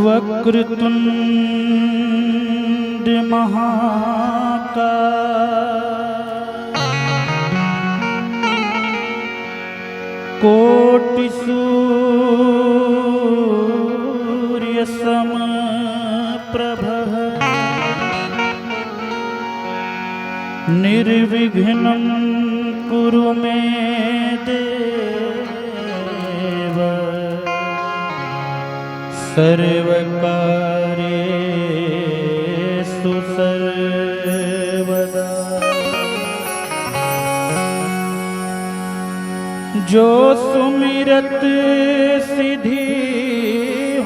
वक्रतुंड महाकाय कोटि सूर्य समप्रभ निर्विघ्नं कुरु मे देव सर्वकार्येषु सर्वदा। जो सुमिरत सिद्धि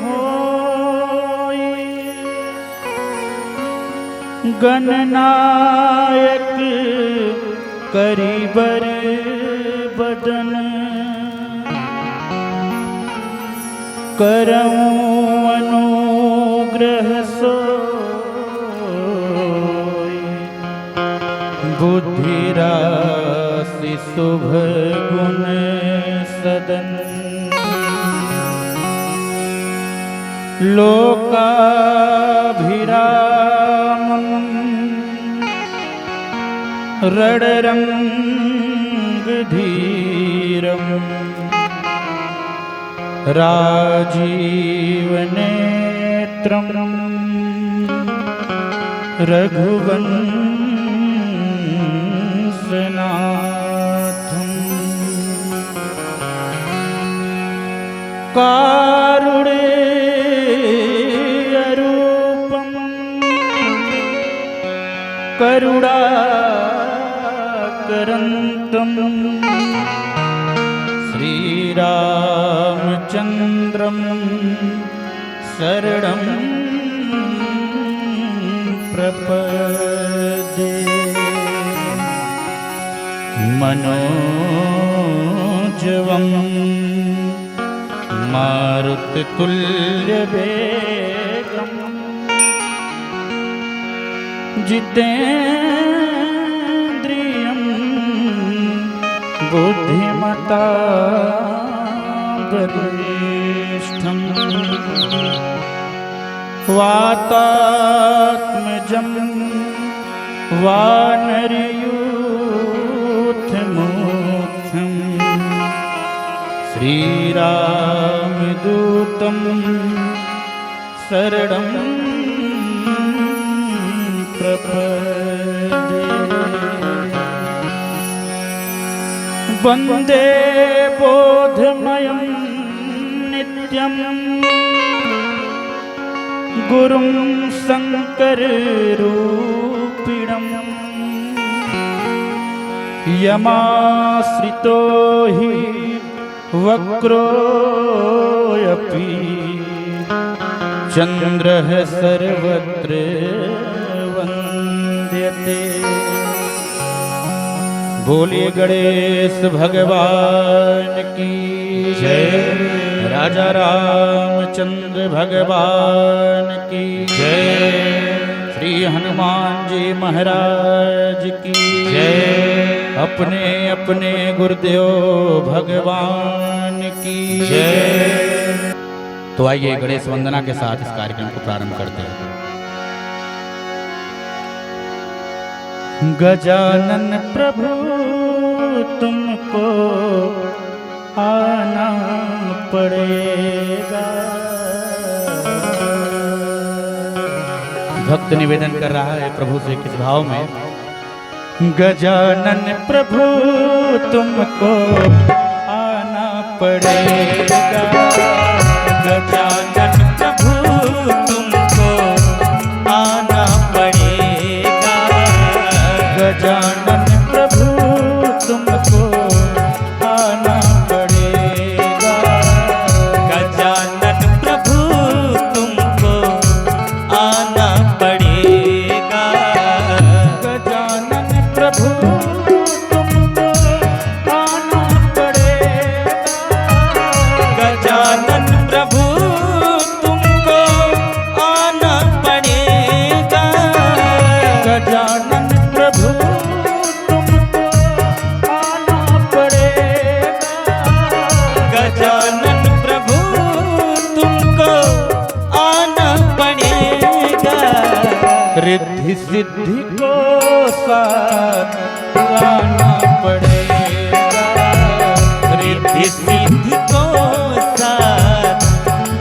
होई गणनायक करिबर बदन करऊं अनुग्रह सोई बुद्धि राशि शुभ गुण सदन लोकाभिरामं रणरंग धीरम् राजीवनेत्रं रघुवंशनाथं कारुण्यरूपं करुणाकरन्तं श्रीरामचन्द्रं शरणं प्रपद्ये। मनोजवं मारुततुल्यवेगं जितेन्द्रियं बुद्धिमतां वरिष्ठं वातात्मजं वानरयूथमुख्यं श्रीरामदूतं शरणं प्रपद्ये। वन्दे बोधमयं नित्यं गुरुं शङ्कररूपिणं यमाश्रितो हि वक्रोऽपि चन्द्रः सर्वत्र वन्द्यते। बोलिए गणेश भगवान की जय, राजा रामचंद्र भगवान की जय, श्री हनुमान जी महाराज की जय, अपने अपने गुरुदेव भगवान की जय। तो आइए गणेश वंदना के साथ इस कार्यक्रम को प्रारंभ करते हैं। गजानन प्रभु तुमको आना पड़ेगा। भक्त निवेदन कर रहा है प्रभु से किस भाव में। गजानन प्रभु तुमको आना पड़ेगा। गजानन प्रभु तुमको आना पड़ेगा। गजानन प्रभु तुमको आना पड़ेगा। गजानन प्रभु तुमको आना पड़ेगा। गजानन प्रभु तुमको आना पड़ेगा। गजानन प्रभु तुमको रिद्धि सिद्धि को साथ लाना पड़ेगा। रिद्धि सिद्धि को साथ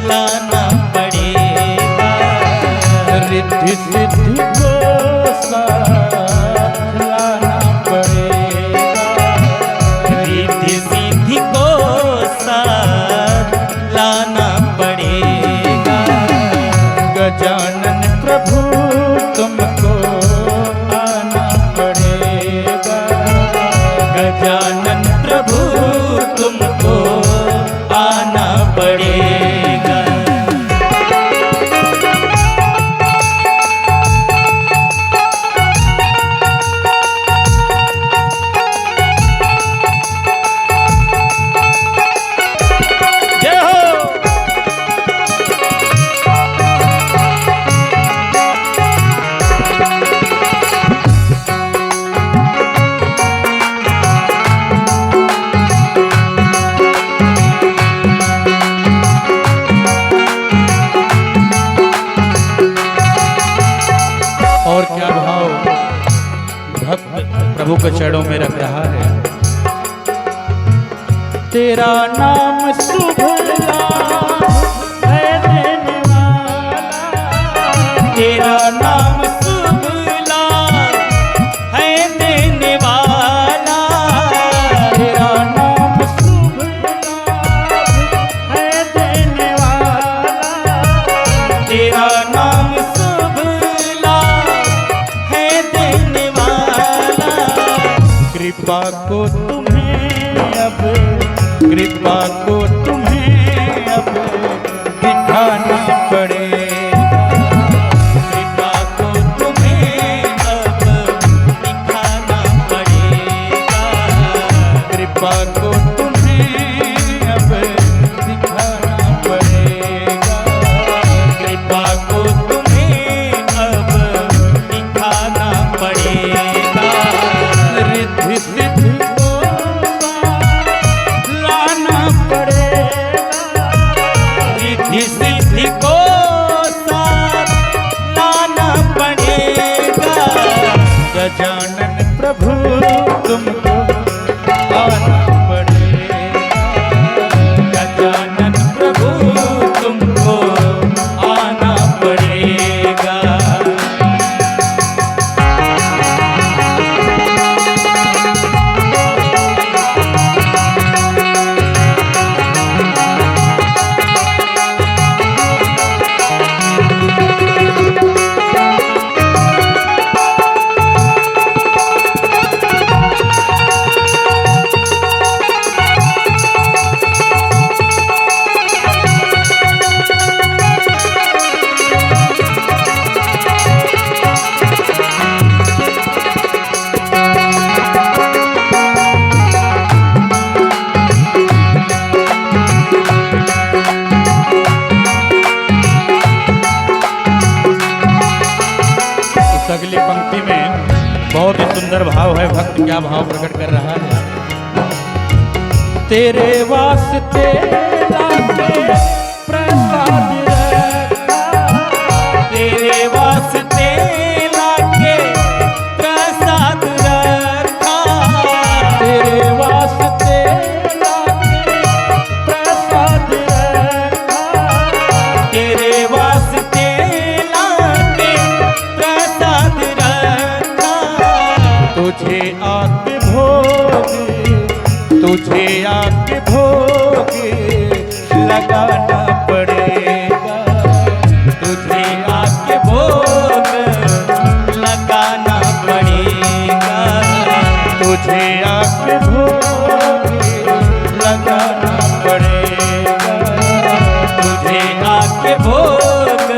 लाना पड़ेगा। रिद्धि सिद्धि को साथ लाना पड़ेगा। रिद्धि सिद्धि को साथ लाना पड़ेगा। गजानन प्रभु तुमको आना पड़ेगा। गजानन प्रभु तुमको आना पड़ेगा। जय हो। और क्या भाव भक्त प्रभु के चरणों में रख रहा है। तेरा नाम शुभ लाभ है देने वाला। तेरा नाम शुभ लाभ है देने वाला। तेरा नाम शुभ लाभ है देने वाला। तेरा नाम शुभ लाभ है देने वाला। कृपा को तुम्हें अब, कृपा को तुम्हें अब दिखाना पड़ेगा। कृपा को तुम्हें अब दिखाना पड़ेगा। कृपा को तुम्हें अब दिखाना पड़ेगा। कृपा को तुम्हें अब दिखाना पड़ेगा। रिद्धि सिद्धि को लाना पड़ेगा। रिद्धि सिद्धि को साथ लाना पड़ेगा। गजानन प्रभु तुमको आना पड़ेगा। गजानन प्रभु तुमको आना पड़ेगा। इस अगली पंक्ति में बहुत ही सुंदर भाव है। भक्त क्या भाव प्रकट कर रहा है। तेरे वास्ते लाके प्रसाद रखा। तेरे वास्ते लाके प्रसाद रखा। तेरे वास्ते लाके प्रसाद रखा। तेरे वास्ते लाके प्रसाद रखा। तुझे आके भोगे, तुझे आके भोगे लगाना पड़ेगा। तुझे आके भोग लगाना पड़ेगा। तुझे आके भोगे लगाना पड़ेगा। तुझे आके भोग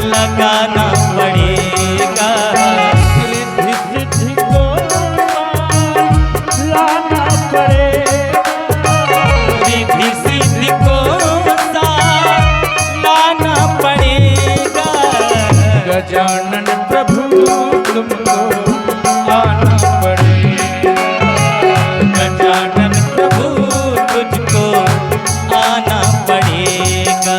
लगाना पड़ेगा। रिद्धि सिद्धि को लाना पड़ेगा। रिद्धि सिद्धि को साथ लाना पड़ेगा। गजानन प्रभु तुमको आना पड़ेगा। गजानन प्रभु तुझको आना पड़ेगा।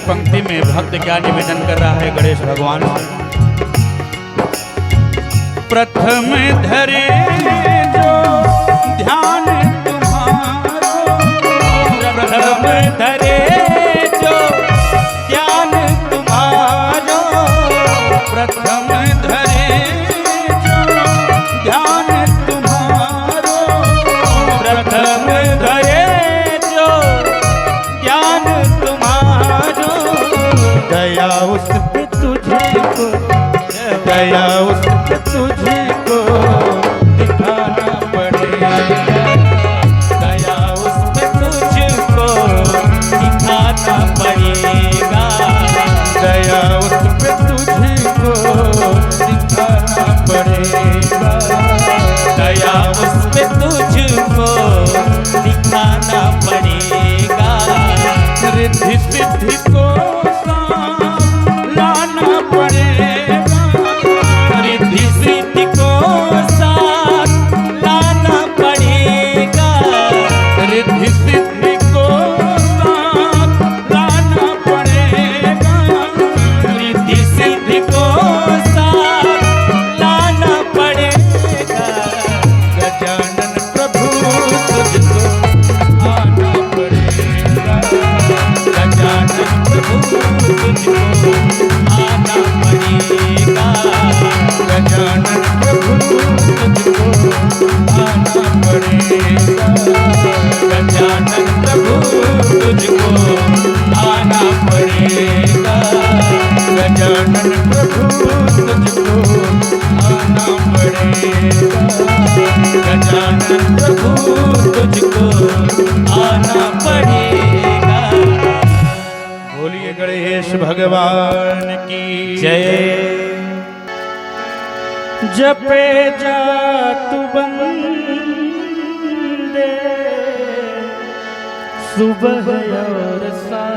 पंक्ति में भक्त क्या निवेदन कर रहा है गणेश भगवान से। प्रथम धरे जो ध्यान तुम्हारो, प्रथम धरे जो ध्यान तुम्हारो, प्रथम धरे जो ध्यान तुम्हारो, प्रथम धरे जो ज्ञान तुम्हारो, दया उस पे तुझको, दया उस पे तुझको दिखाना पड़ेगा, दया उस पे तुझको दिखाना पड़ेगा, दया उस पे तुझको दिखाना पड़ेगा, दया उस पे तुझको दिखाना पड़ेगा, रिद्धि सिद्धि को साथ लाना पड़ेगा, रिद्धि सिद्धि को साथ लाना पड़ेगा, रिद्धि सिद्धि को साथ लाना पड़ेगा, रिद्धि सिद्धि को साथ लाना पड़ेगा, गजानन प्रभु तुझको आना पड़ेगा, गजानन प्रभु तुझको आना पड़ेगा, गजानन प्रभु तुझको आना पड़ेगा, गजानन प्रभु तुझको आना पड़ेगा, गजानन प्रभु तुझको आना पड़ेगा, गजानन प्रभु तुझको आना पड़ेगा। बोलिए गणेश भगवान की जय। जपे जातु बंदे सुबह और शाम।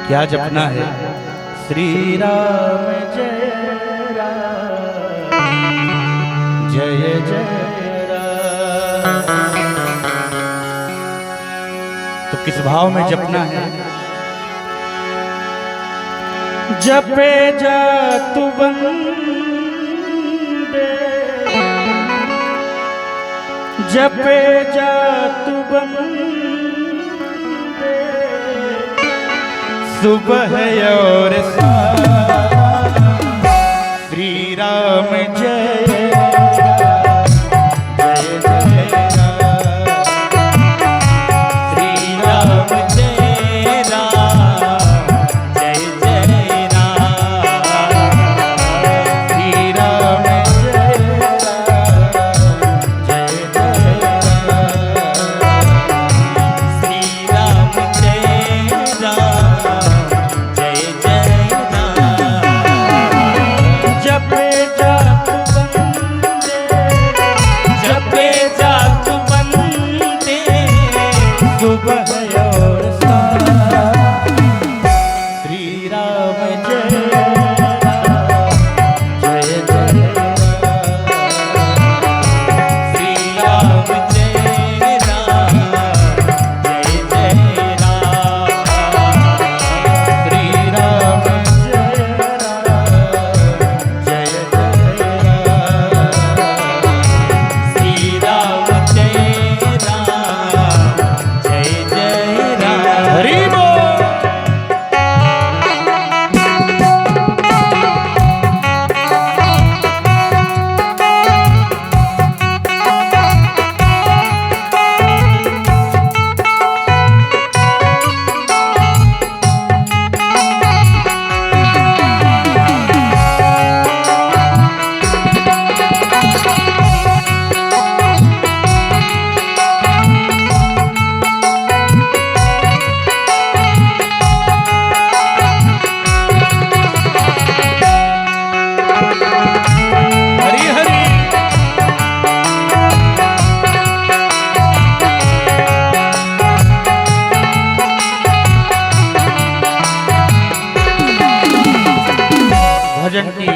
क्या जपना है? श्री राम जय राम, जय जय राम। तो किस भाव में जपना है? जपे जातु बंदे, जपे जातु बंदे सुबह और शाम। श्री राम जय भजन की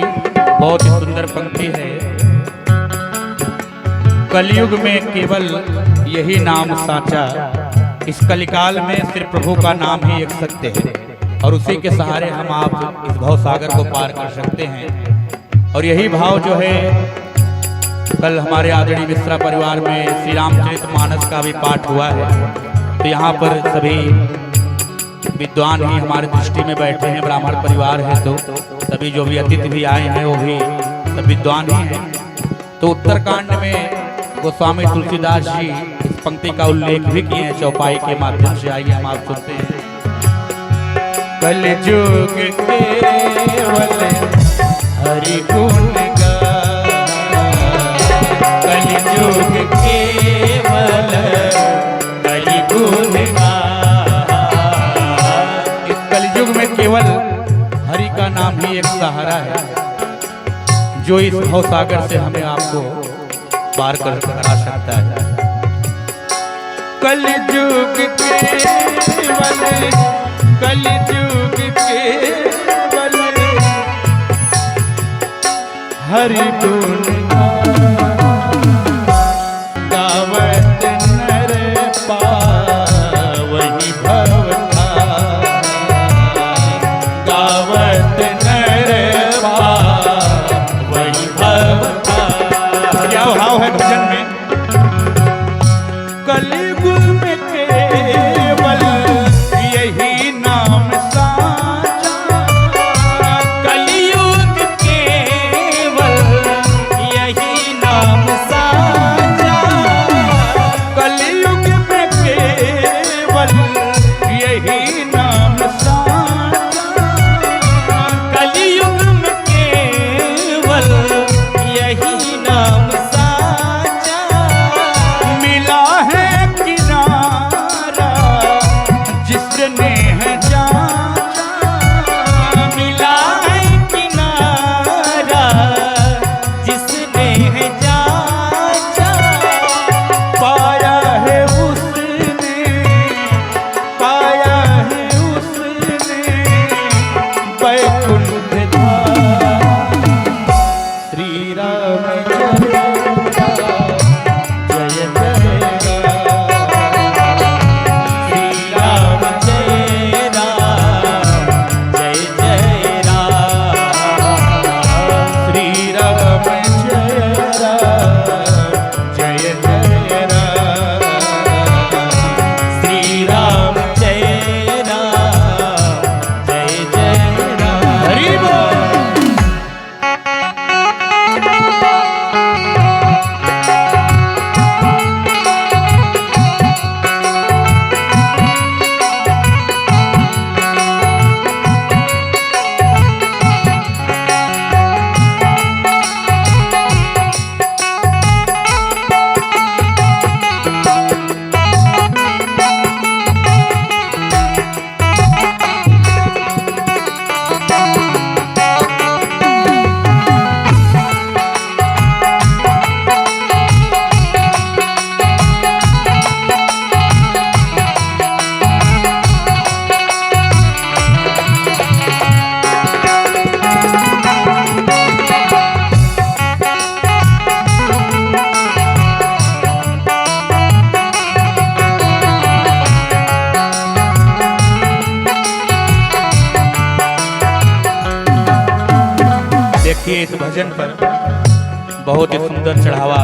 बहुत ही सुंदर पंक्ति है। कलयुग में केवल यही नाम साचा, इस कलिकाल में सिर्फ प्रभु का नाम ही एक सत्य है और उसी के सहारे हम आप इस भव सागर को पार कर सकते हैं। और यही भाव जो है, कल हमारे आदरणीय मिश्रा परिवार में श्री रामचरितमानस का भी पाठ हुआ है, तो यहाँ पर सभी विद्वान ही हमारे दृष्टि में बैठे हैं, ब्राह्मण परिवार है, तो सभी जो भी अतिथि भी आए हैं वो भी सब विद्वान ही हैं। तो उत्तरकांड में गोस्वामी तुलसीदास जी इस पंक्ति का उल्लेख भी किए हैं चौपाई के माध्यम से। आइए हम आप सुनते हैं। कलयुग केवल हरि गुण गाए, कलयुग केवल हरि गुण गाए। इस कलयुग में केवल हरि का नाम ही एक सहारा है जो इस भव सागर से हमें आपको पार करा सकता है। कलयुग केवल, कलयुग केवल हरि गुण गावत नर पावहि भव गावत नर पावहि भव। क्या भाव है भजन में? कलयुग में केवल यही नाम साचा, कलयुग केवल यही नाम साचा, कलयुग में केवल यही नाम साचा, कलयुग में केवल यही नाम साचा। मिला है किनारा जिसने है जाचा, मिला है किनारा जिसने है जाचा। पाया है उसने, पाया है उसने वैकुंठ धाम। श्री राम जय जय श्री राम जय राम, जय जय राम। श्री राम जय राम, जय जय राम। श्री राम जय राम, जय जय राम। हरि बोल। देखिए इस भजन पर बहुत ही सुंदर चढ़ावा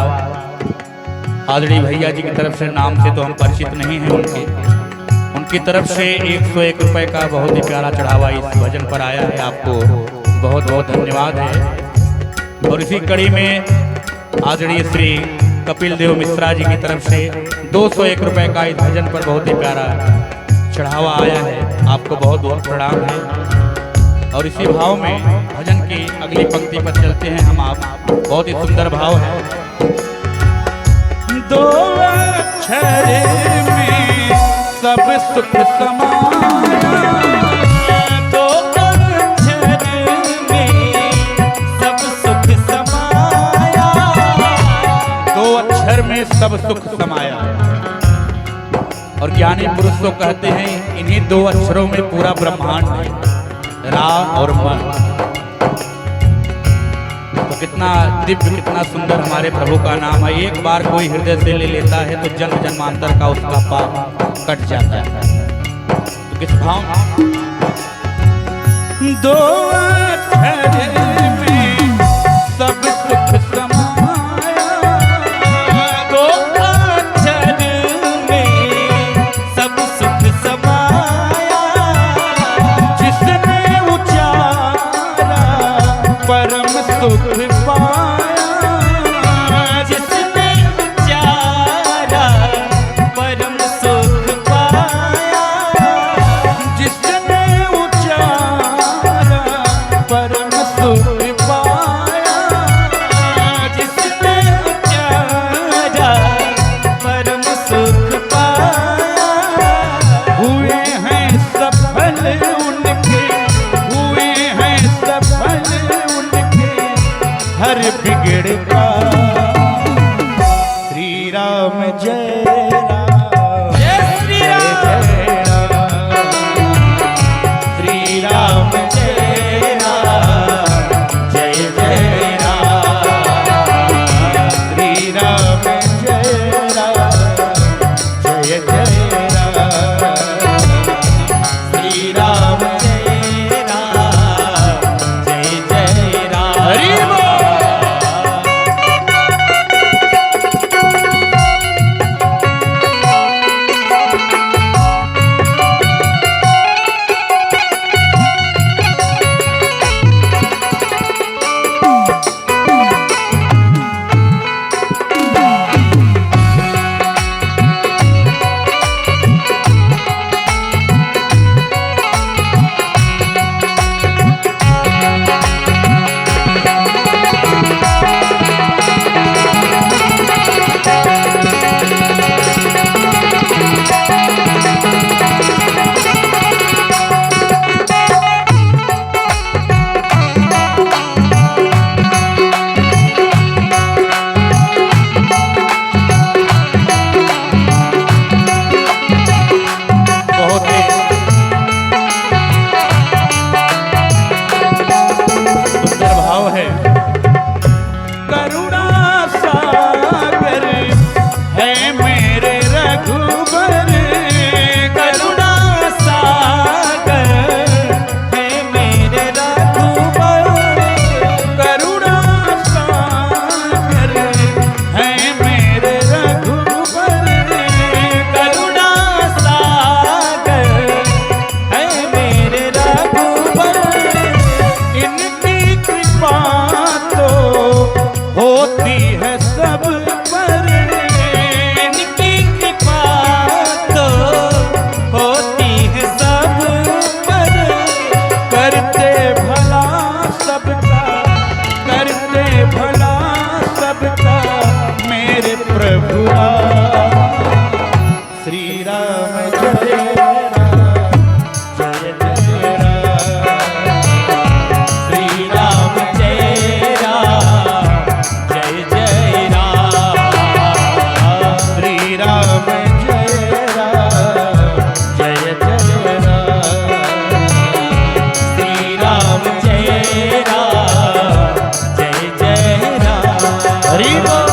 आदरणीय भैया जी की तरफ से, नाम से तो हम परिचित नहीं हैं उनकी तरफ से 101 रुपए का बहुत ही प्यारा चढ़ावा इस भजन पर आया है। आपको बहुत बहुत धन्यवाद है। और इसी कड़ी में आदरणीय श्री कपिल देव मिश्रा जी की तरफ से 201 रुपए का इस भजन पर बहुत ही प्यारा चढ़ावा आया है। आपको बहुत बहुत प्रणाम है। और इसी भाव में भजन की अगली पंक्ति पर चलते हैं हम आप। बहुत ही सुंदर भाव है। दो अक्षर में सब सुख समाया, दो अक्षर में सब सुख समाया, दो अक्षर में सब सुख समाया। और ज्ञानी पुरुष तो कहते हैं इन्हीं दो अक्षरों में पूरा ब्रह्मांड है, रा और मन। तो कितना कितना दिव्य, कितना सुंदर हमारे प्रभु का नाम है। एक बार कोई हृदय से ले लेता है तो जन्म जन्मांतर का उसका पाप कट जाता है। तो किस भाव दो अक्षर में सब सुख समाया, दो अक्षर में सब सुख समाया, जिसने उचारा परम सुख पाया, जिसने उचारा परम सुख पाया, जिसने उचारा परम सुख पाया, जिसने उचारा परम सुख पाया, हुए हैं सफल उनके, हुए हैं सफल उनके हर बिगड़ का। श्री राम जय राम, जय श्री राम, जय राम, श्री राम जय राम, जय जय राम, श्री राम जय राम, जय जय राम, श्री राम जय राम, जय जय राम। हरि बोल। बहुत ही सुंदर भाव है। करुणा सागर है मेरे रघुबर, करुणा सागर है मेरे रघुबर, करुणा सागर है मेरे रघुबर, करुणा सागर है मेरे रघुबर, इनकी कृपा तो होती है सब पर, इनकी कृपा तो होती है सब पर, करते भला सबका, करते भला सबका मेरे प्रभु राम। श्री राम जय राम, जय जय राम, श्री राम जय राम, जय जय राम, श्री राम जय राम, जय जय राम, श्री राम जय राम, जय जय राम। हरि बोल।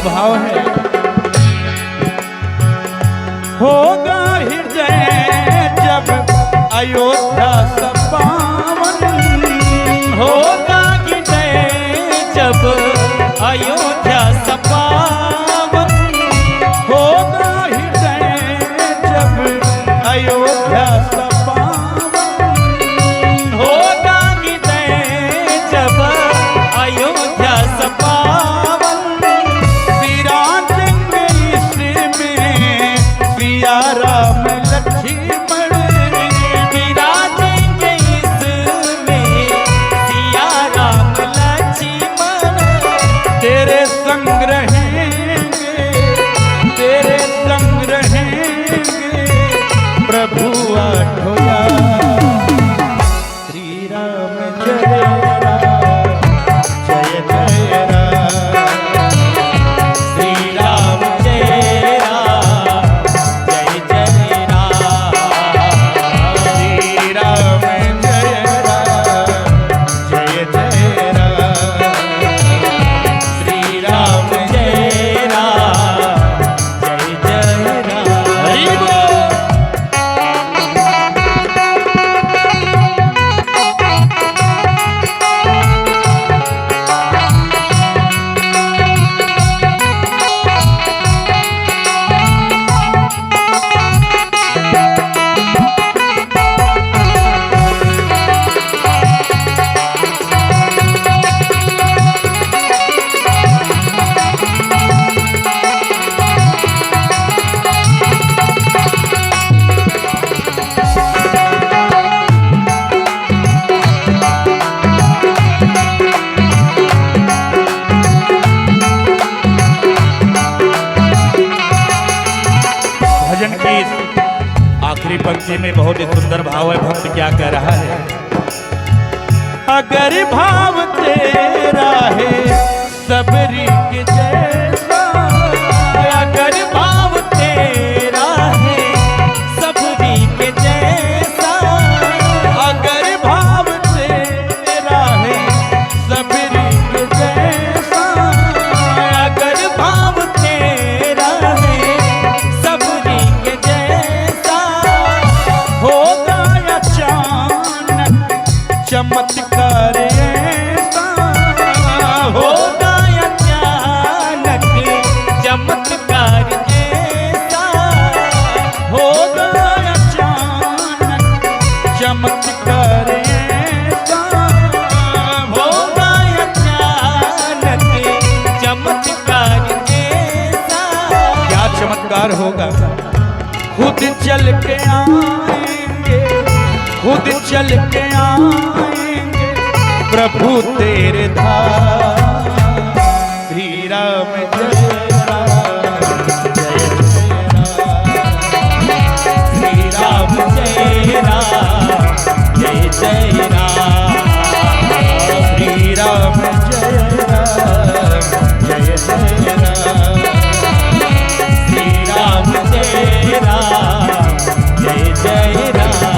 भाव है। होगा हृदय जब अयोध्या सपा आठोया श्री राम जय राम जय जय राम श्री राम जय राम जय जय राम श्री राम जय राम जय जय राम श्री राम जय राम जय जय राम हरि बोल। भजन की इस आखिरी पंक्ति में बहुत ही सुंदर भाव है। भक्त क्या कह रहा है? अगर भाव तेरा है सबरी के जैसा अगर भाव तेरा है सबरी के जैसा अगर भाव तेरा है सबरी के जैसा अगर भाव तेरा है सबरी के जैसा होगा अचानक चमत्कार ऐसा होगा अचानक चमत्कार ऐसा होगा अचानक चमत्कार ऐसा होगा अचानक चमत्कार ऐसा क्या चमत्कार होगा? खुद चल के आएंगे खुद चल के आएंगे प्रभु तेरे धाम श्री राम जय राम जय जय राम श्री राम जय राम जय जय राम श्री राम जय राम जय जय राम श्री राम जय राम जय जय राम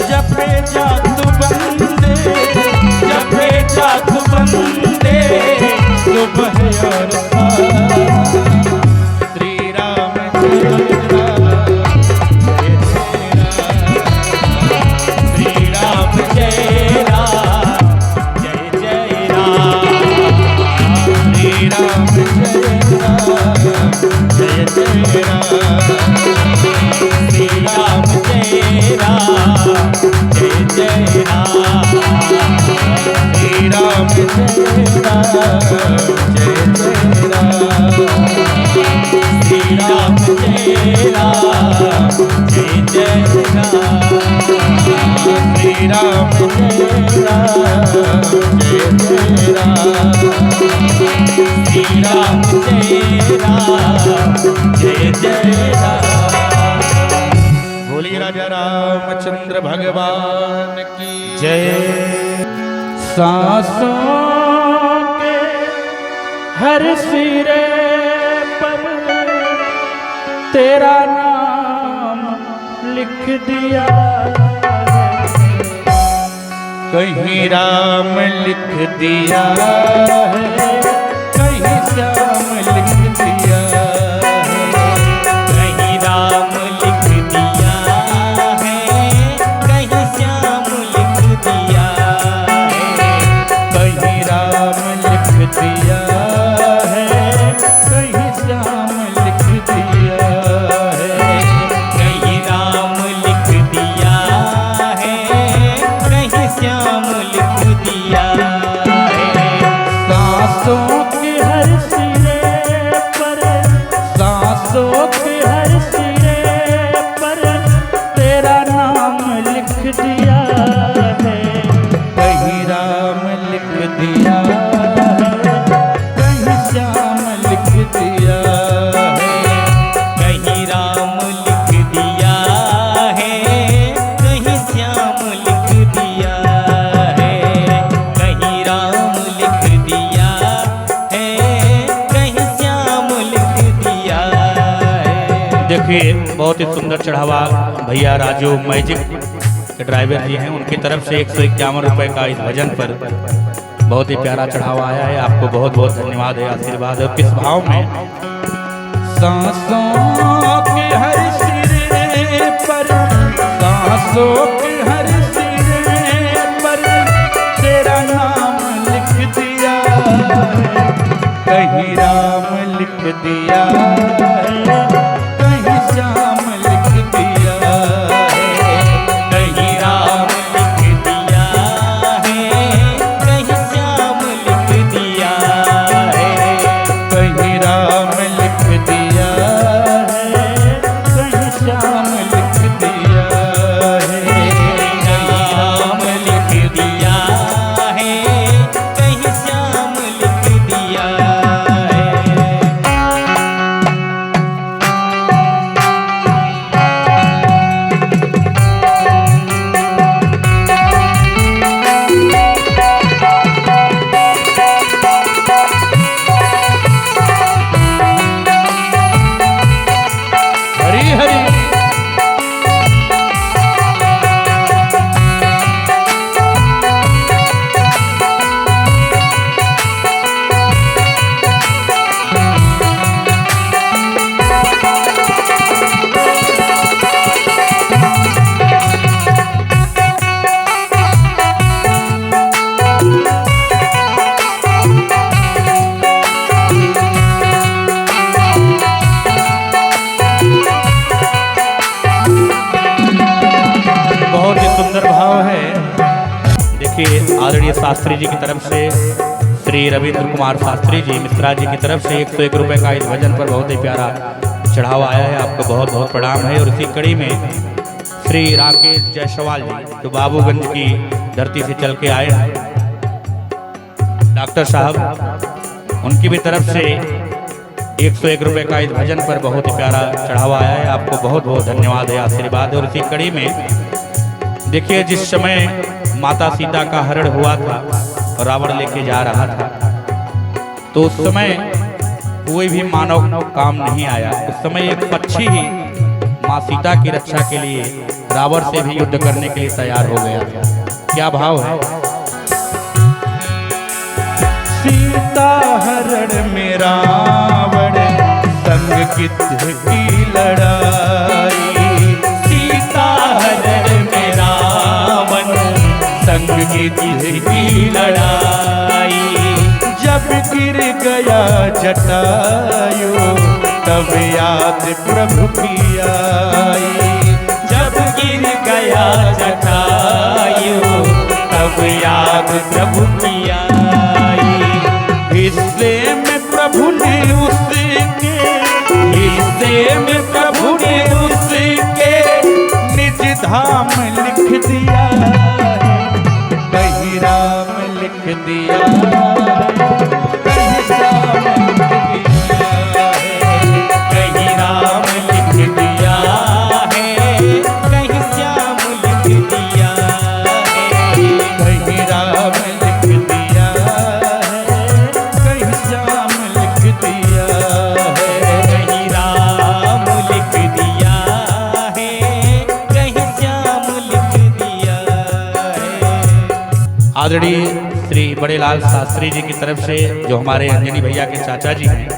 जपे जातु बंदे सुबह और शाम श्री राम जय राम जय जय राम श्री राम जय राम जय जय राम श्री राम जय राम जय जय राम श्री राम जय राम जय जय राम श्री राम जय राम जय जय राम श्री राम जय राम जय जय राम श्री राम जय राम जय जय राम श्री राम जय राम जय जय राम। बोलिए राजा रामचंद्र भगवान की जय। सांसों के हर सिरे पर तेरा नाम लिख दिया है कहीं राम लिख दिया है कहीं श्याम लिख दिया है कहीं राम लिख दिया है कहीं श्याम लिख दिया कहीं राम लिख दिया है कहीं श्याम लिख दिया है कहीं राम लिख दिया है कहीं श्याम लिख दिया है सांसों के हर सिरे पर सांसों के हर सिरे पर तेरा नाम लिख दिया है कहीं राम लिख दिया है कहीं श्याम लिख दिया है कहीं राम लिख दिया है देखिए बहुत ही सुंदर चढ़ावा भैया राजू मैजिक के ड्राइवर जी हैं, उनकी तरफ से 151 रुपये का इस भजन पर बहुत ही प्यारा चढ़ावा आया है। आपको बहुत बहुत धन्यवाद है, आशीर्वाद है। किस भाव में? सांसों के हर सिरे पर, सांसों के हर सिरे पर तेरा नाम लिख दिया है, कहीं राम लिख दिया है, कहीं श्याम लिख दिया है, कहीं राम लिख दिया है, कहीं श्याम लिख दिया है, कहीं राम लिख दिया है, कहीं श्याम लिख दिया है, कहीं राम लिख दिया है, कहीं श्याम लिख दिया है। हरी हरी बहुत ही सुंदर भाव है। देखिए आदरणीय शास्त्री जी की तरफ से श्री रविंद्र कुमार शास्त्री जी मिश्रा जी की तरफ से 101 रुपये का इस भजन पर बहुत ही प्यारा चढ़ावा आया है। आपको बहुत बहुत प्रणाम है। और इसी कड़ी में श्री राकेश जायसवाल जी जो बाबूगंज की धरती से चल के आए हैं, डॉक्टर साहब, उनकी भी तरफ से 101 रुपये का इस भजन पर बहुत ही प्यारा चढ़ावा आया है। आपको बहुत बहुत धन्यवाद है, आशीर्वाद है। और इसी कड़ी में देखिए जिस समय माता सीता का हरण हुआ था और रावण लेके जा रहा था, तो उस समय कोई भी मानव काम नहीं आया। उस समय एक पक्षी ही माँ सीता की रक्षा के लिए रावण से भी युद्ध करने के लिए तैयार हो गया था। क्या भाव है? सीता हरण में रावण संग कित्थ की लड़ाई, सीता हरण में रावण संग कित्थ की लड़ाई, जब गिर गया जटायु तब याद प्रभु की आई, जब गिर गया जटायु तब याद प्रभु की आई, हिस्से में प्रभु ने उसके, हिस्से में प्रभु ने उसके निज धाम लिख दिया है, कहीं राम लिख दिया है, कहीं श्याम लिख दिया है, कहीं राम लिख दिया है, कहीं श्याम लिख दिया है, कहीं राम लिख दिया है, कहीं श्याम लिख दिया है, कहीं राम लिख दिया है, कहीं श्याम लिख दिया है। आदरणीय श्री बड़ेलाल शास्त्री जी की तरफ से जो हमारे अंजनी भैया के चाचा जी हैं,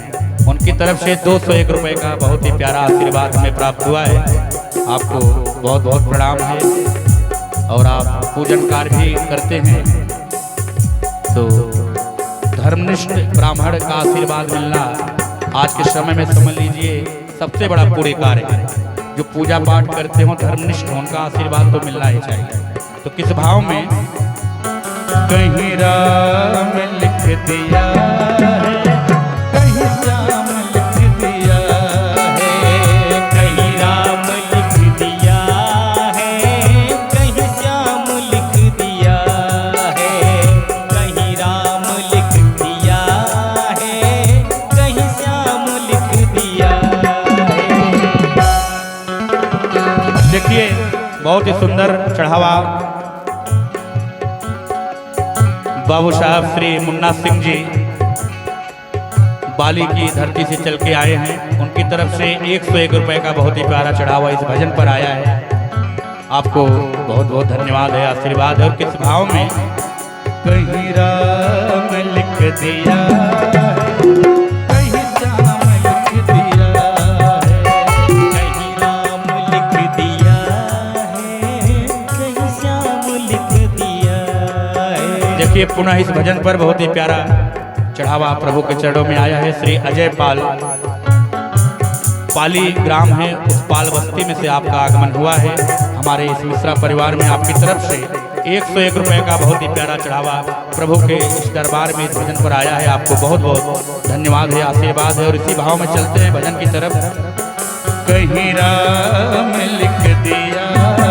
उनकी तरफ से 201 रुपये का बहुत ही प्यारा आशीर्वाद हमें प्राप्त हुआ है। आपको बहुत बहुत प्रणाम है। और आप पूजन कार्य भी करते हैं, तो धर्मनिष्ठ ब्राह्मण का आशीर्वाद मिलना आज के समय में समझ लीजिए सबसे बड़ा पुण्य कार्य है। जो पूजा पाठ करते हो धर्मनिष्ठ, उनका आशीर्वाद तो मिलना ही चाहिए। तो किस भाव में? कहीं राम लिख दिया है, कहीं श्याम लिख दिया है, कहीं राम लिख दिया है, कहीं श्याम लिख दिया है, कहीं राम लिख दिया है, कहीं श्याम लिख दिया है। देखिए बहुत ही सुंदर चढ़ावा बाबू साहब श्री मुन्ना सिंह जी बाली की धरती से चल के आए हैं। उनकी तरफ से 101 रुपए का बहुत ही प्यारा चढ़ावा इस भजन पर आया है। आपको बहुत बहुत धन्यवाद है, आशीर्वाद है। और किस भाव में? कहीं राम लिख दिया है, कहीं श्याम लिख दिया है, कहीं राम लिख दिया है, कहीं श्याम लिख दिया है। देखिए पुनः इस भजन पर बहुत ही प्यारा चढ़ावा प्रभु के चरणों में आया है। श्री अजय पाल, पाली ग्राम है, उस पाल बस्ती में से आपका आगमन हुआ है। हमारे इस मिश्रा परिवार में आपकी तरफ से 101 रुपए का बहुत ही प्यारा चढ़ावा प्रभु के इस दरबार में इस भजन पर आया है। आपको बहुत बहुत धन्यवाद है, आशीर्वाद है। और इसी भाव में चलते हैं भजन की तरफ। कहीं राम लिख दिया है,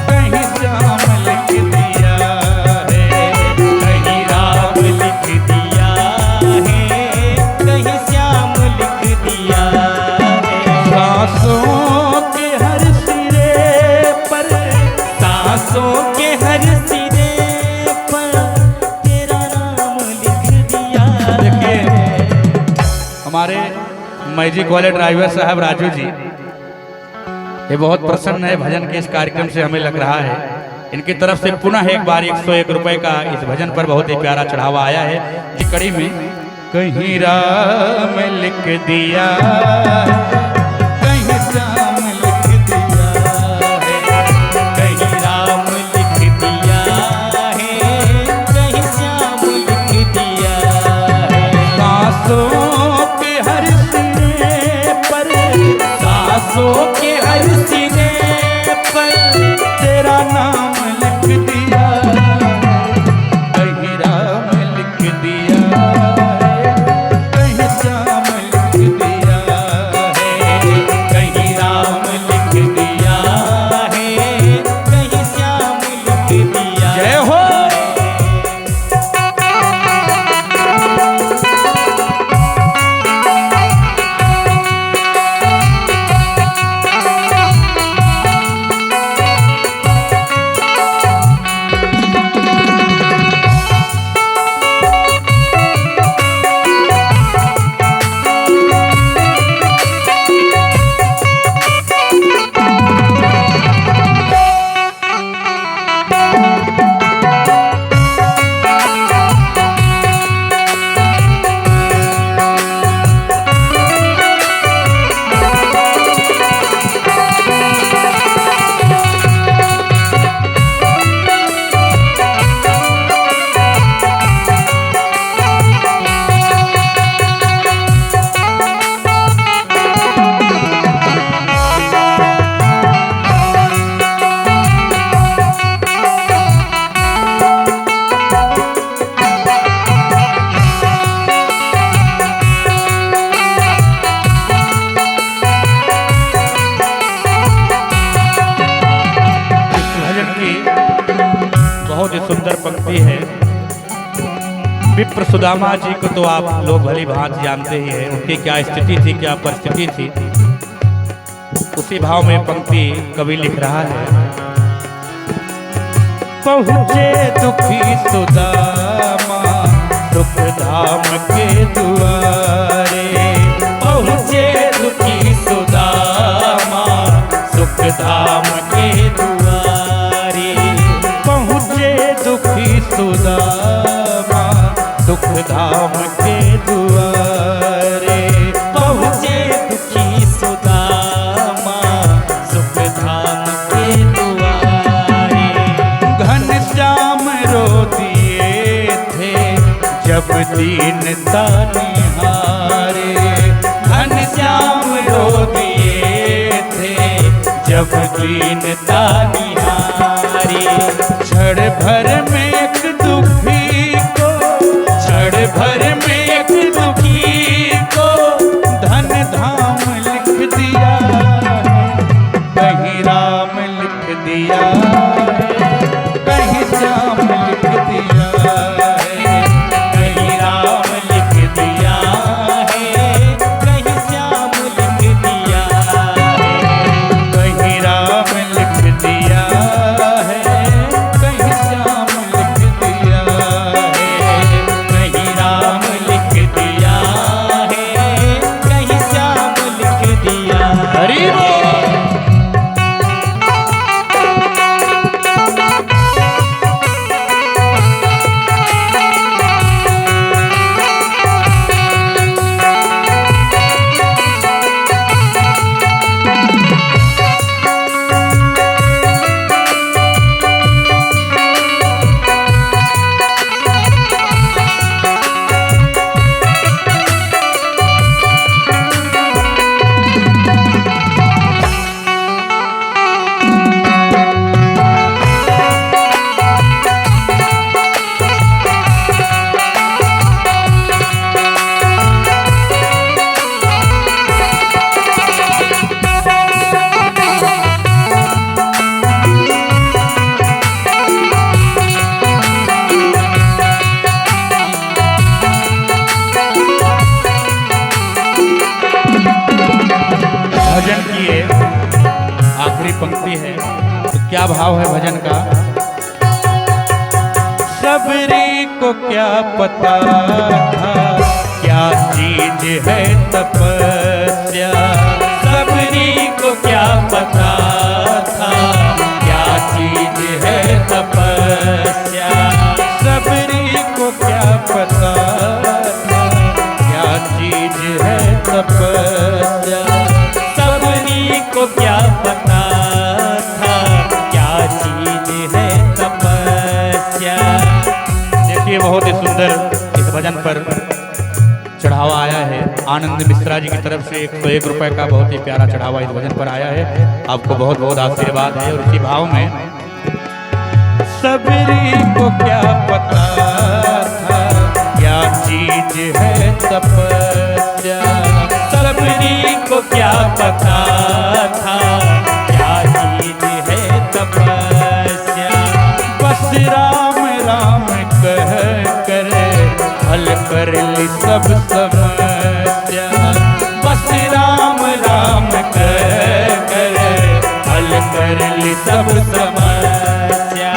कहीं श्याम लिख दिया है, कहीं राम लिख दिया है, कहीं श्याम लिख दिया है। सांसों के हर सिरे पर, सांसों के हर सिरे पर तेरा नाम लिख दिया। देखिए हमारे मैजिक वाले ड्राइवर साहब राजू जी, ये बहुत प्रसन्न है भजन के इस कार्यक्रम से, हमें लग रहा है। इनकी तरफ से पुनः एक बार 101 रुपए का इस भजन पर बहुत ही प्यारा चढ़ावा आया है। इस कड़ी में कहीं राम लिख दिया, कहीं श्याम लिख दिया है, कहीं राम लिख दिया है, कहीं श्याम लिख दिया है। सांसों के हर सिरे पर, सांसों के हर सिरे पर तेरा नाम लिख दिया, कहीं राम लिख दिया है, कहीं श्याम लिख दिया है, कहीं राम लिख दिया है, कहीं श्याम लिख दिया। जय हो। बहुत ही सुंदर पंक्ति है। विप्र सुदामा जी को तो आप लोग भली भांति जानते ही हैं, उनकी क्या स्थिति थी, क्या परिस्थिति थी। उसी भाव में पंक्ति कवि लिख रहा है। पहुँचे दुखी सुदामा दुख धाम के दुआरे, पहुँचे दुखी सुदामा सुख धाम के दुआरे, पहुँचे दुखी सुदामा दुख धाम के दुआरे, पहुँचे दुखी सुदामा सुख धाम के दुआरे। घनश्याम रो दिए थे जब दीनता निहारे, घनश्याम रो दिए थे जब दीनता निहारे। क्षण भर में एक दुखी को, क्षण भर में एक दुखी को धन धाम लिख दिया है, कहीं राम लिख दिया है, कहीं श्याम लिख दिया है, कहीं राम लिख दिया है, कहीं श्याम लिख दिया है, कहीं राम लिख दिया है, कहीं श्याम लिख दिया है, कहीं राम लिख दिया है, कहीं श्याम क्या भाव है भजन का। सबरी को क्या पता था क्या चीज है तपस्या, सबरी को क्या पता था क्या चीज है तपस्या, सबरी को क्या पता था क्या चीज है तपस्या, सबरी को क्या पता था क्या चीज है तपस्या। देखिए बहुत ही सुंदर इस भजन पर चढ़ावा आया है। आनंद मिश्रा जी की तरफ से 101 रुपए का बहुत ही प्यारा चढ़ावा इस भजन पर आया है। आपको बहुत बहुत आशीर्वाद है। और इसी भाव में सबरी को क्या पता था क्या चीज है तपस्या, सबरी को क्या पता था क्या चीज है तपस्या, बस राम राम कह कर हल कर ली सब समस्या, बस राम राम कह कर हल कर ली सब समस्या।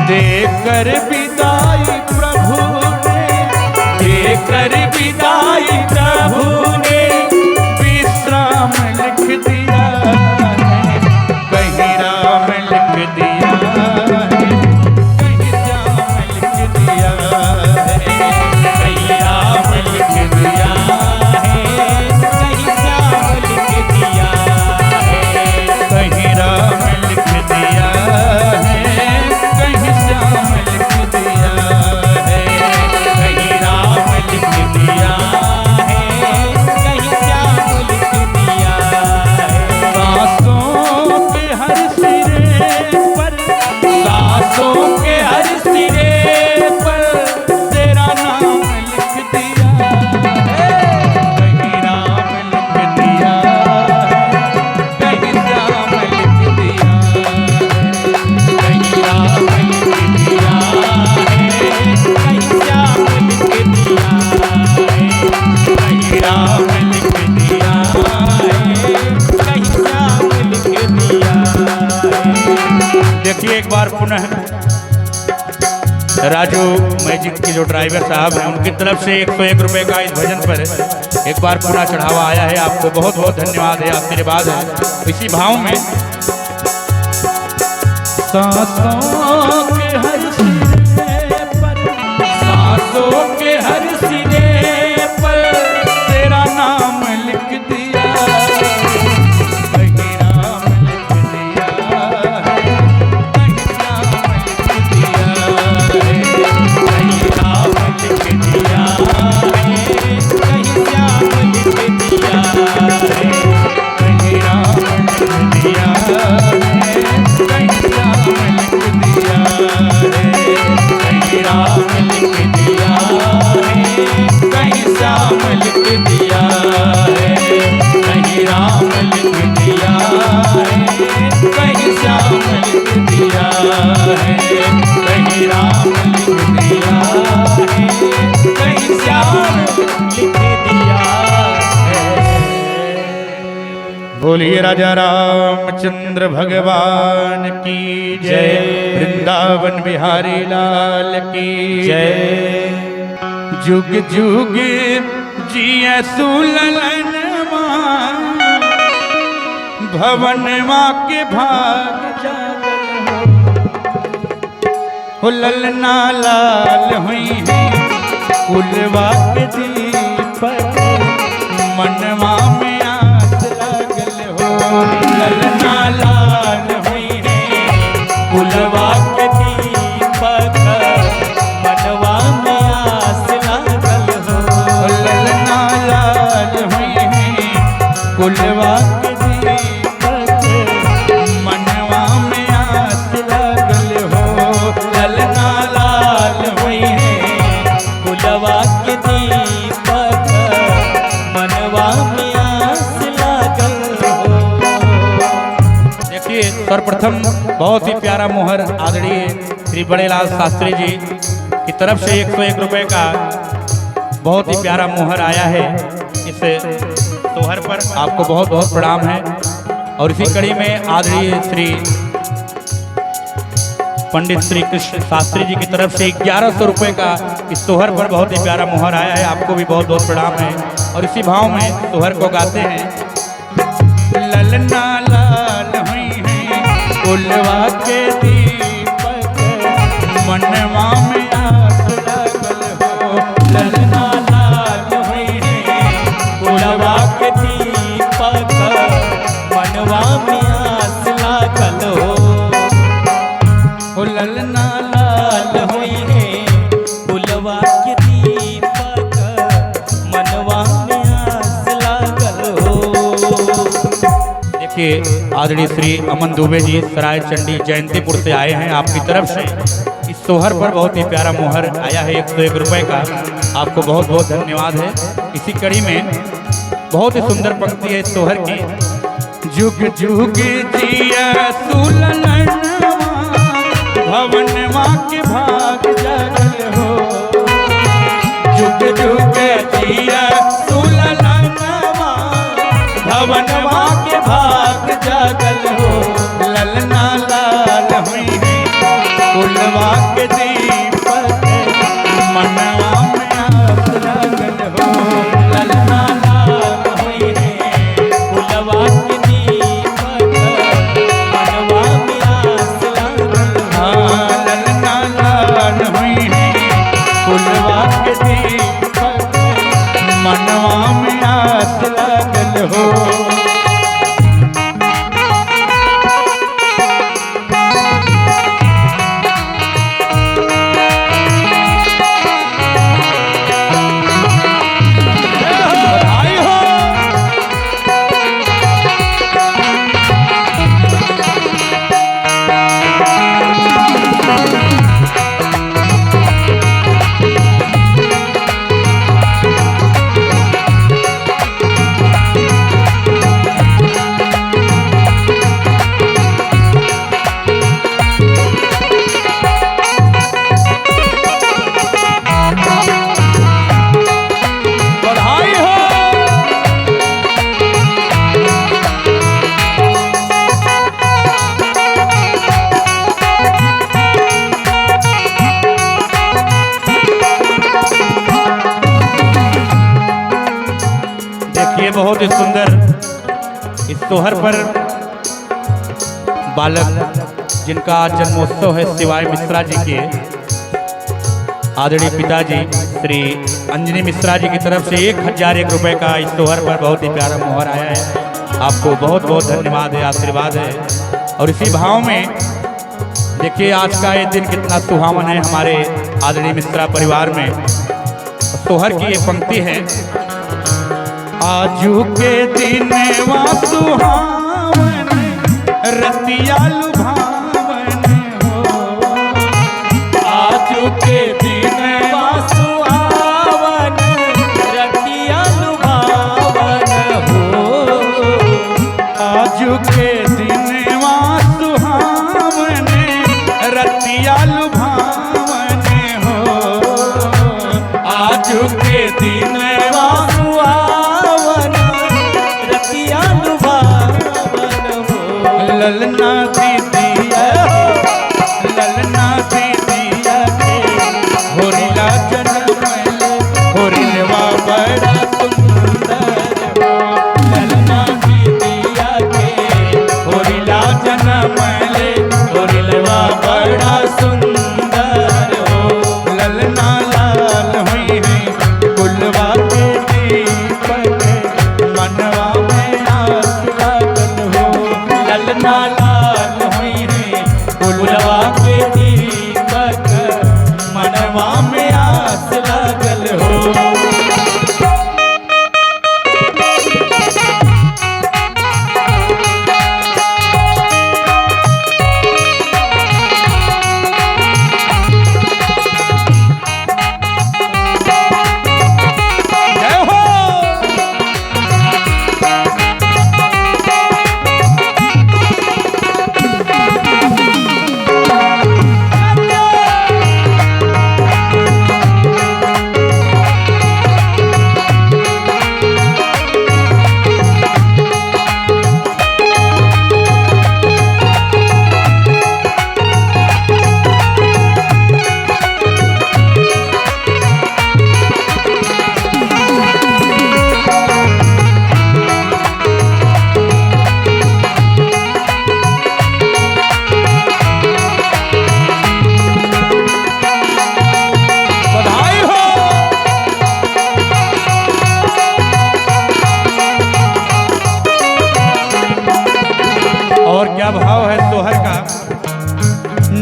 देकर विदाई प्रभु ने, देकर विदाई प्रभु ने विश्राम लिख दिया है, कहीं राम लिख दिया है, कहीं श्याम लिख दिया है, कहीं राम लिख दिया है, कहीं श्याम लिख दिया है, कहीं राम लिख दिया है, कहीं श्याम लिख दिया है, कहीं राम लिख दिया है, कहीं श्याम लिख दिया है। सांसों के हर सिरे पर, सांसों के हर सिरे पर तेरा नाम लिख दिया है, कहीं राम लिख दिया है, कहीं श्याम लिख दिया है, कहीं राम लिख दिया है, कहीं श्याम लिख दिया है, कहीं राम लिख दिया है, कहीं श्याम लिख दिया है। देखिए एक बार पुनः राजू मैजिक के जो ड्राइवर साहब हैं उनकी तरफ से 101 रुपए का इस भजन पर एक बार पुनः चढ़ावा आया है। आपको बहुत बहुत धन्यवाद है, आशीर्वाद है। इसी भाव में सांसों के हर सिरे पर, सांसों के हर सिरे पर तेरा नाम लिख दिया है, कहीं राम लिख दिया है, कहीं श्याम लिख दिया है, कहीं राम लिख दिया है, कहीं श्याम लिख दिया है, कहीं राम लिख दिया है, कहीं श्याम लिख दिया है, कहीं राम लिख दिया है, कहीं श्याम लिख दिया है, कहीं राम लिख दिया है, कहीं श्याम लिख दिया है, कहीं राम लिख दिया है, कहीं श्याम लिख दिया है। बोलिए राजा रामचंद्र भगवान की जय, वृंदावन बिहारी लाल की जय। जुग जुग जिय सुललन भवन माँ के भाग जागल हो ललना लाल हुई है कुलवा के दीपक मनवा में आस लागल हो ललना लाल हुई है कुलवा के दीपक मनवा में आस लागल हो ललना लाल हुई है कुलवा के दीपक मनवा में आस लागल हो ललना लाल हुई है कुलवा के दीपक मनवा में आस लागल हो। देखिए सर्वप्रथम बहुत ही प्यारा मोहर आदरणीय श्री बड़ेलाल शास्त्री जी की तरफ से 101 रुपए का बहुत ही प्यारा मोहर आया है। इस तोहर पर आपको बहुत बहुत प्रणाम है। और इसी कड़ी में आदरणीय श्री पंडित श्री कृष्ण शास्त्री जी की तरफ से 1100 रुपये का इस सोहर पर बहुत ही प्यारा मोहर आया है। आपको भी बहुत बहुत प्रणाम है। और इसी भाव में सोहर को गाते हैं। ललना लाल हुई है कुलवा के दीपक, मनवा में आस लागल हो। ललना लाल हुई है कुलवा के दीपक, मनवा में आस लागल हो। ललना लाल हुई है कुलवा के दीपक, मनवा में आस लागल हो। देखिए आदरणीय श्री अमन दुबे जी सराय चंडी जयंतीपुर से आए हैं। आपकी तरफ से इस सोहर पर बहुत ही प्यारा मोहर आया है 101 रुपये का। आपको बहुत बहुत धन्यवाद है। इसी कड़ी में बहुत ही सुंदर पंक्ति है इस सोहर की। जुग जुग जिया सुललनवा, भवनवा के भाग जागल हो। जुग जुग जिया सुललनवा, भवनवा के भाग जागल हो। ललना लाल हुई है कुलवा के दीपक, मनवा में आस लागल हो। ललना लाल हुई है कुलवा के दीपक, मनवा में आस लागल हो। ललना लाल हुई है कुलवा के दीपक, मनवा में आस लागल हो। देखिए बहुत ही सुंदर इस सोहर पर बालक जिनका आज जन्मोत्सव है शिवाय मिश्रा जी के आदरणीय पिताजी श्री अंजनी मिश्रा जी की तरफ से 1001 रुपये का इस सोहर पर बहुत ही प्यारा मोहर आया है। आपको बहुत बहुत धन्यवाद है, आशीर्वाद है। और इसी भाव में देखिए आज का ये दिन कितना सुहावन है हमारे आदरणीय मिश्रा परिवार में। सोहर की ये पंक्ति है। आजू के दिन सुहावन, रतिया लुभावन हो। आजू के दिन सुहावन, रतिया लुभावन हो। आजू के दिन सुहावन, रतिया लुभावन हो। आजू के दिन ललना दीदिया, ललना दीदिया के होरिला जन्म ले, होरिलवा बड़ा सुंदर हो। ललना दीदिया के होरिला जन्म ले, होरिलवा बड़ा सुंदर।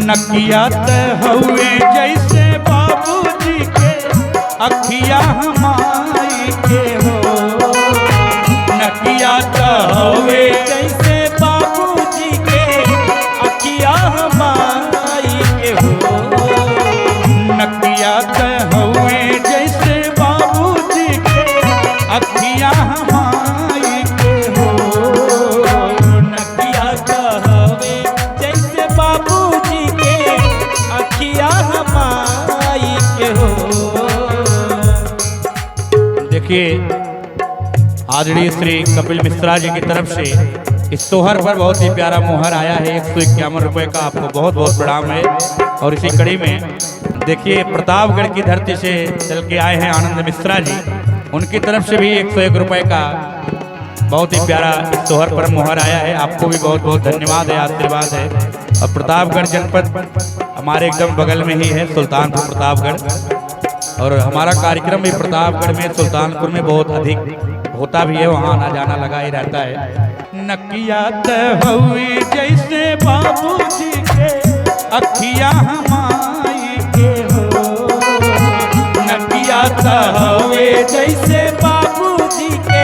नकिया त हुए जैसे बाबूजी के अखिया हमारी के हो। नकिया त हुए जैसे बाबूजी के अखिया हमारी के हो। नकिया त हुए जैसे बाबूजी के अखिया हमारी के हो। नकिया कहवे जैसे बाबूजी के अखिया हमारी के हो। देखिए आदरणीय श्री कपिल मिश्रा जी की तरफ से इस सोहर पर बहुत ही प्यारा मोहर आया है। 151 रुपये का आपको बहुत बहुत प्रणाम है। और इसी कड़ी में देखिए प्रतापगढ़ की धरती से चल के आए हैं आनंद मिश्रा जी, उनकी तरफ से भी 101 रुपये का बहुत ही प्यारा इस सोहर पर मोहर आया है। आपको भी बहुत बहुत धन्यवाद है, आशीर्वाद है। और प्रतापगढ़ जनपद हमारे एकदम बगल में ही है, सुल्तानपुर प्रतापगढ़। और हमारा कार्यक्रम भी प्रतापगढ़ में सुल्तानपुर में बहुत अधिक होता भी है, वहाँ आना जाना लगा ही रहता है। नकिया त हुई जैसे बाबूजी के अखिया हमारी के हो। नकिया कहवे जैसे बाबूजी के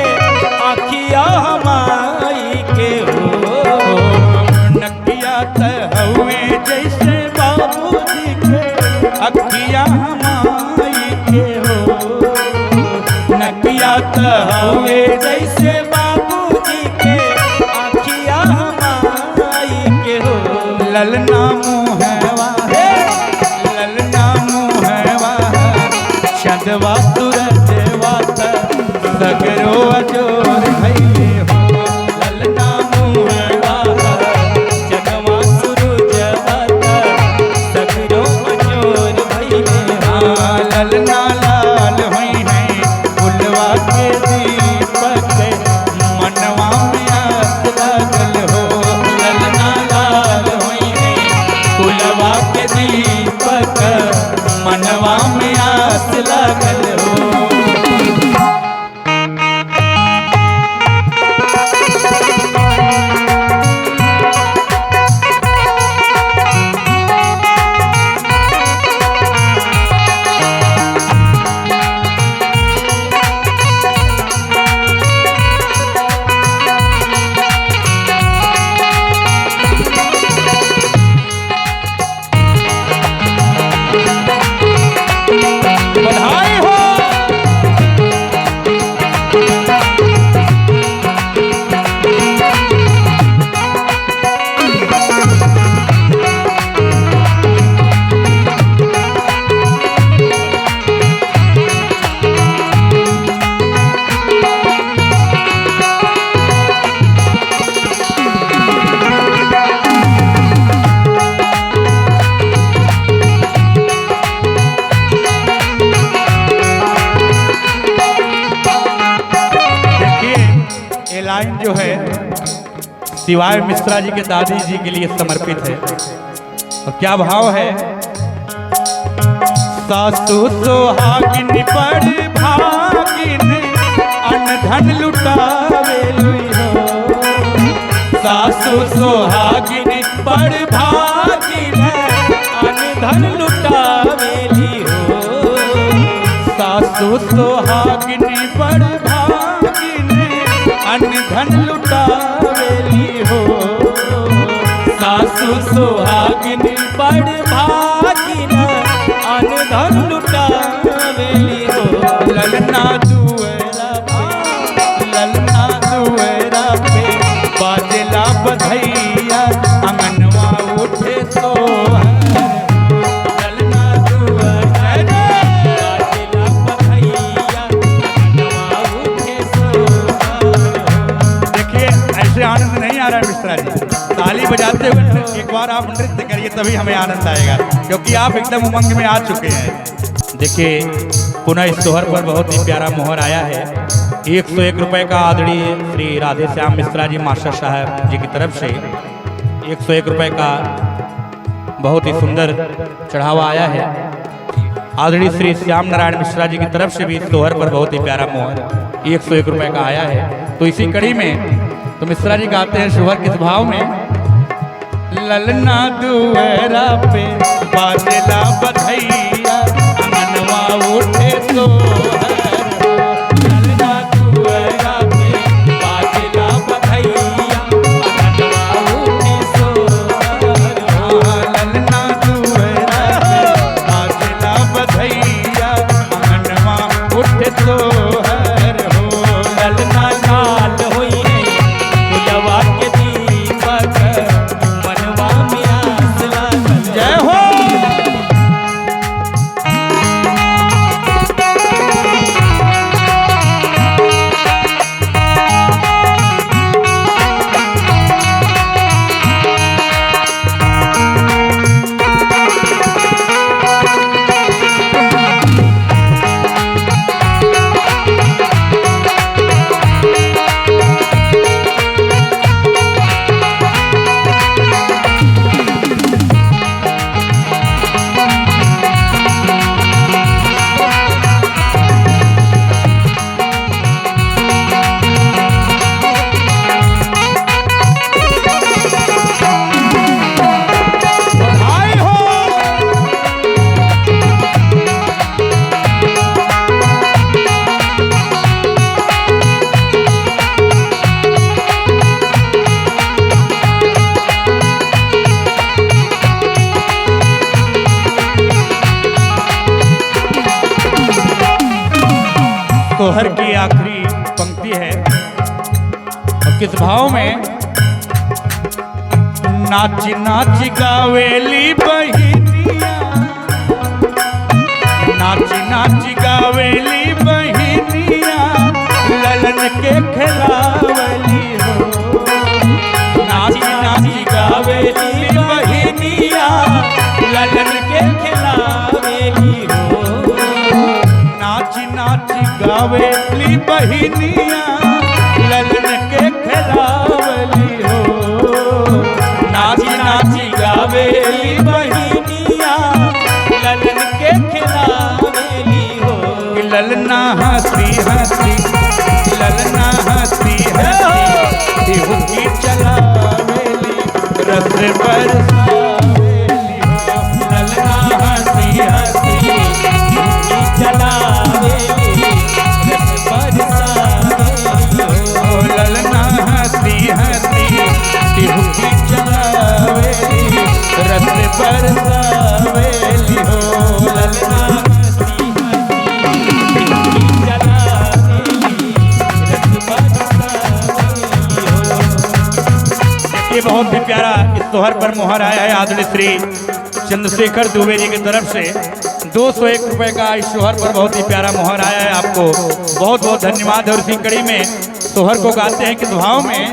अखिया हमारी के हो। नकिया त हुए जैसे बाबूजी के अखिया हमारी के हो। नकिया कहवे जैसे बाबूजी के अखिया हमारी के हो। ललना मुहवा है, ललना मुहवा चंदवा तुरजवा सगरो अजोर भैले हो। ललना मुहवा चंदवा सुरुजवा सगरो अजोर भैले हो। ललना लाल हुई है फुलवा के दीपक मनवा में आस लगल हो। ललना लाल हुई है फुलवा के दीपक मनवा में आस लगल हो। बधाई हो। ये लाइन जो है शिवाय मिश्रा जी के दादी जी के लिए समर्पित है। और क्या भाव है? सासु सोहागिन बड़ भागिन अन्न धन लुटावे लुई हो। सासु सोहागिन बड़ भागिन अन्न धन लुटावेली हो। सासु सोहागिन बड़ भागिन अन्न धन लुटावेली हो। सासु सोहागिन बड़ भागिन अन्न धन लुटावेली हो। ललना दुअरा पे, ललना दुअरा पे बाजला बधैया अंगनवा उठे सोहर। ललना दुअरा पे बाजला बधैया अंगनवा उठे सोहर। देखिए ऐसे आनंद नहीं आ रहा है मिश्रा जी, ताली बजाते हुए एक बार आप नृत्य करिए तभी हमें आनंद आएगा, क्योंकि आप एकदम उमंग में आ चुके हैं। देखिए पुनः इस सोहर पर बहुत ही प्यारा मोहर आया है। 101 रुपये का आदरणीय श्री राधे श्याम मिश्रा जी मास्टर साहब जी की तरफ से 101 रुपये का बहुत ही सुंदर चढ़ावा आया है। आदरणीय श्री श्याम नारायण मिश्रा जी की तरफ से भी इस सोहर पर बहुत ही प्यारा मोहर 101 रुपये का आया है। तो इसी कड़ी में तो मिश्रा जी गाते हैं सोहर किस भाव में? ललना दुअरा पे बाजला बधैया अंगनवा उठे तो ललना दुअरा पे बाजला बधैया अंगनवा उठे सो ललना दुअरा पे बाजला बधैया अंगनवा उठे तो ललना लाल होई है फुलवा के दीपक मनवा में आस लागल। जय हो। सोहर की आखिरी पंक्ति है और किस भाव में? नाच नाच गावेली बहिनिया, नाच नाच गावेली बहिनिया, ललन के खिलावली हो। नाच नाच गावेली बहिनिया, ललन के खिलावली हो। नाच नाच गावेली बहिनिया, ललन के खिलावली हो। नाच नाच गावेली बहिनिया, ललन के खिलावली हो। ललना हंसी हंसी, ललना हंसी हंसी, देहु की चलावेली रस बरसावेली हो। ललना हंसी हंसी, देहु की चलावेली रस बरसावेली हो। ललना हंसी हंसी, देहु की चलावेली रस बरसावेली हो। ललना हंसी हंसी, देहु की चलावेली रस बरसावेली हो। ये बहुत ही प्यारा इस सोहर पर मोहर आया है आदरणीय श्री चंद्रशेखर दुबे जी की तरफ से 201 रुपए का इस सोहर पर बहुत ही प्यारा मोहर आया है। आपको बहुत बहुत धन्यवाद। और इसी कड़ी में सोहर को गाते हैं किस भाव में?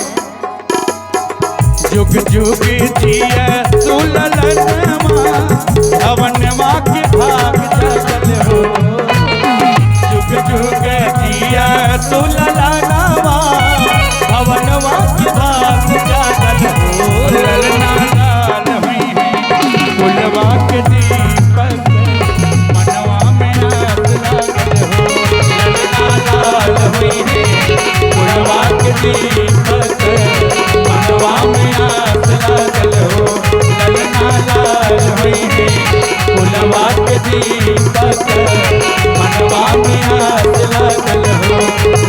जुग जुग जिया सुललनमा, अवनमा के भाग जागल हो। जुग जुग जिया सुललनमा, अवनमा के भाग जागल हो। ललना लाल हुई है फुलवा के दीपक, मनवा में आस लागल हो। ललना लाल हुई है फुलवा के दीपक, मनवा में आस लागल हो। ललना लाल हुई है फुलवा के दीपक, मनवा में आस लागल हो।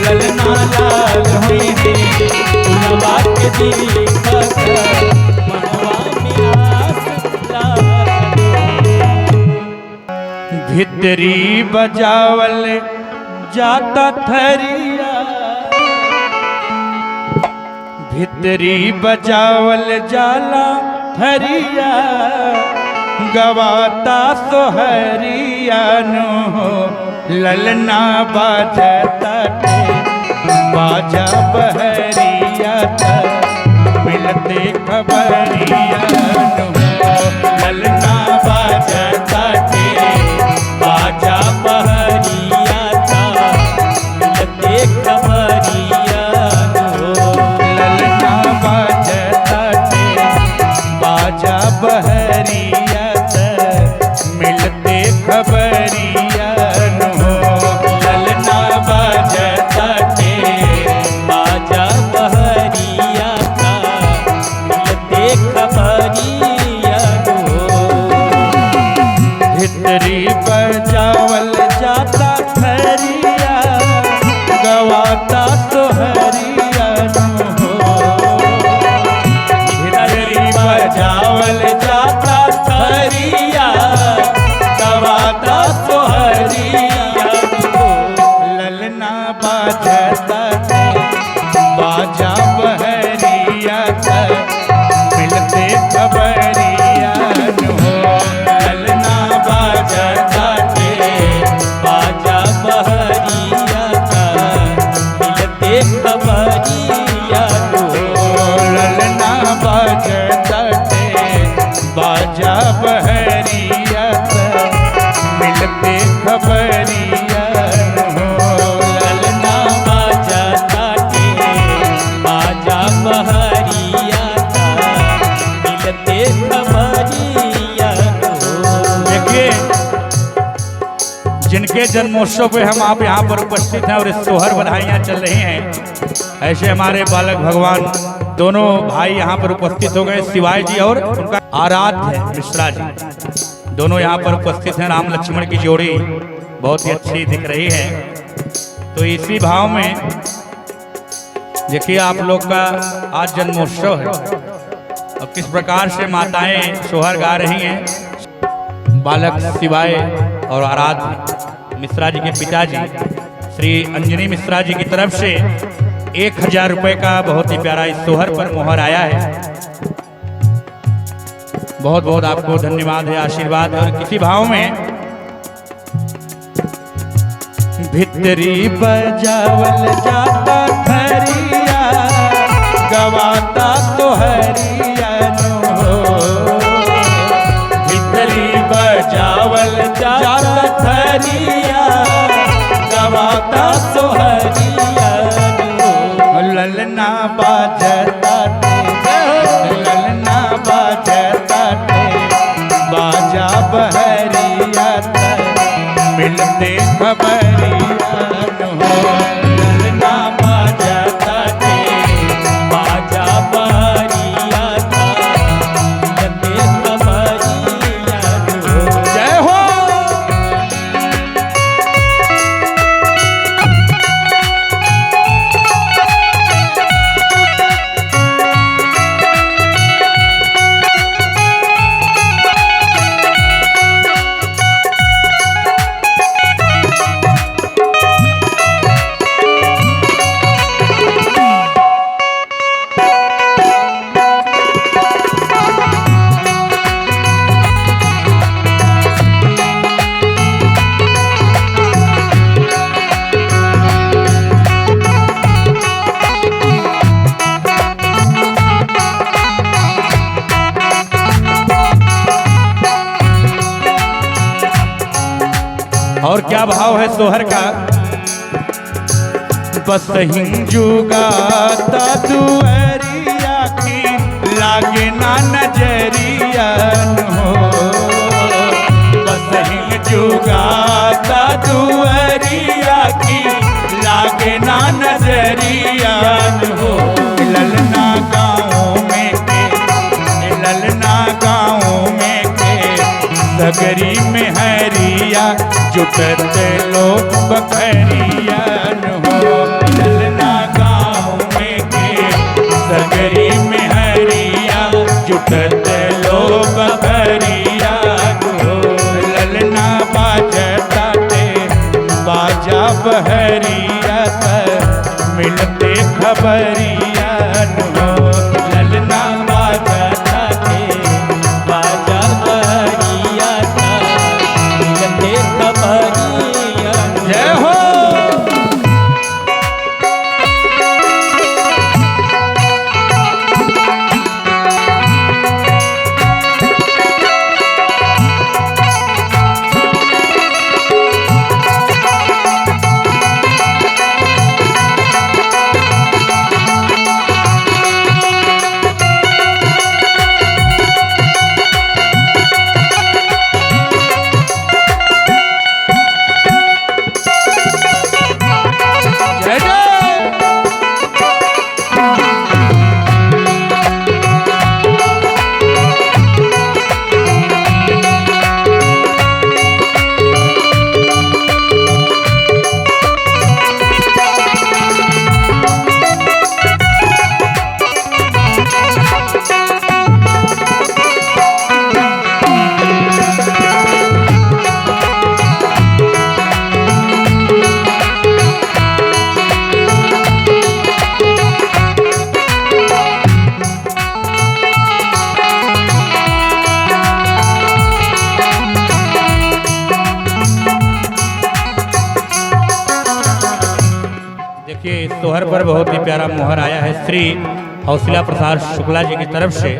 ललना लाल हुई है फुलवा के दीपक, मनवा में आस लागल हो। भितरी बजावल जाता थरिया, भितरी बजावल जाला थरिया, गवाता सोहरिया नो। ललना बाजता बाजा बहरिया, मिलते खबरिया नो। ललना बाजता बाजा बहरिया, मिलते खबरिया नो। ललना बाजता बाजा बहरिया, मिलते खबरिया नो। ललना बाजता बाजा बहरिया, मिलते खबरिया। भितरी बजावल जाता थरिया गवाता सोहरिया हो। भितरी बजावल जाता थरिया गवाता सोहरिया हो। ललना बाजता बाजा बहरिया मिलते खबरिया हो। ललना बाजता बाजा बहरिया मिलते खबरिया हो। ललना बाजता बाजा बहरिया मिलते खबरिया हो। ललना बाजता बाजा बहरिया मिलते खबरिया हो। देखिए, जिनके जन्मोत्सव पे हम आप यहाँ पर उपस्थित हैं और इस सोहर बधाइयाँ चल रही हैं, ऐसे हमारे बालक भगवान दोनों भाई यहाँ पर उपस्थित हो गए, शिवाय जी और उनका आराध्य मिश्रा जी, दोनों यहाँ पर उपस्थित हैं। राम लक्ष्मण की जोड़ी बहुत ही अच्छी दिख रही है। तो इसी भाव में देखिए, आप लोग का आज जन्मोत्सव है और किस प्रकार से माताएं सोहर गा रही हैं। बालक शिवाय और आराध्य मिश्रा जी के पिताजी श्री अंजनी मिश्रा जी की तरफ से 1000 रुपये का बहुत ही प्यारा इस सोहर पर मोहर आया है। बहुत बहुत आपको धन्यवाद है, आशीर्वाद। और किसी भाव में भितरी बजावल जाता थरिया गवाता सोहरिया हो। भितरी बजावल जाता थरिया गवाता सोहरिया हो। ललना बाजता ललना बाजता बाजा बहरिया मिलते खबरिया हो। ललना बाजता बाजा बहरिया मिलते खबरिया हो। जय हो। और क्या भाव है सोहर का। बस हिंजुगाता दुअरिया की लागे ना नजरिया हो। बस हिंजुगाता दुअरिया की लागे ना नजरिया हो। ललना गाँव में के ललना गाँव में के सगरी में हरिया जुटत लोग बखरिया हो। ललना गाँव में के सगरी में हरिया जुटत लोग बखरिया हो। ललना बाजता बाजा बहरिया मिलते खबरिया हो। ललना बाजता बाजा बहरिया मिलते खबरिया। जय हो। सोहर पर बहुत ही प्यारा मोहर आया है श्री हौसला प्रसाद शुक्ला जी की तरफ से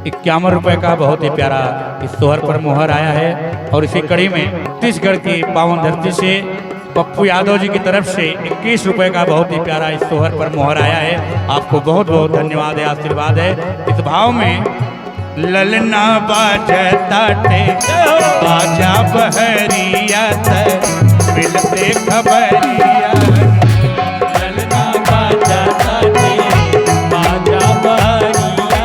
51 रुपए का बहुत ही प्यारा इस सोहर पर मोहर आया है। और इसी कड़ी में छत्तीसगढ़ की पावन धरती से पप्पू यादव जी की तरफ से 21 रुपए का बहुत ही प्यारा इस सोहर पर मोहर आया है। आपको बहुत बहुत धन्यवाद है, आशीर्वाद है। इस भाव में ललना बाजताटे बाजा बहरिया मिलते खबरिया, ललना बाजताटे बाजा बहरिया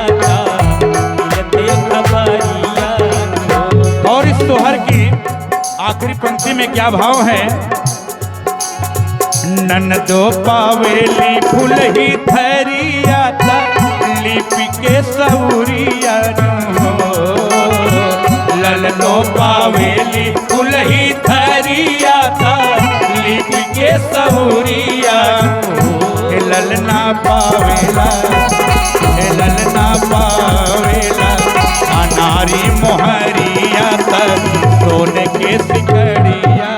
मिलते खबरिया। और इस सोहर की आखिरी पंक्ति में क्या भाव है? ननदो पावेली फूल ही थरिया लिपि के सौरिया ललनो पावेली फूल ही थरिया लिपि के सौरिया ललना पावेला ललना पावेला अनारी मोहरिया सोने के सिकड़िया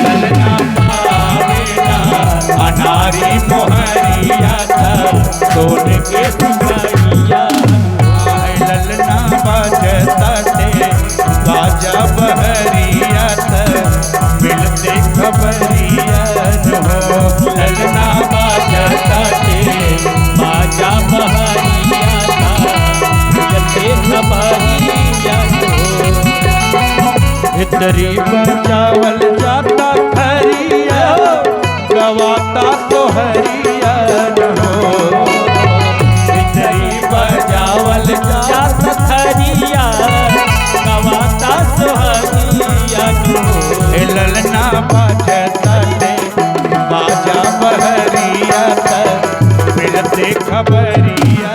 ललना पावेला अनारी मोहरिया सोने के सिकड़िया ललना बाजताटे बाजा बहरिया मिलते खबरिया ललना बाजताटे बाजा बहरिया मिलते खबरिया। इतरी बचावल जाता खरिया गवाता सोहरिया इतरी बजावल जात खरिया गवाता सोहरिया। ललना बाजताटे बाजा बहरिया मिलते खबरिया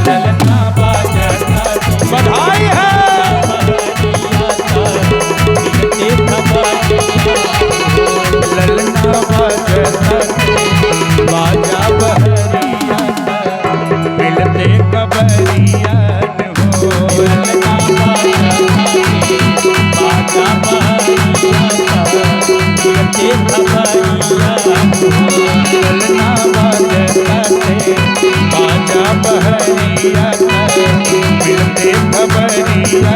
ललना बाजताटे बधाई है। ललना बाजताटे बाजा बहरिया मिलते खबरिया ललना बाजा बहरिया मिलते खबरिया। ललना बाजताटे बाजा बहरिया मिलते खबरिया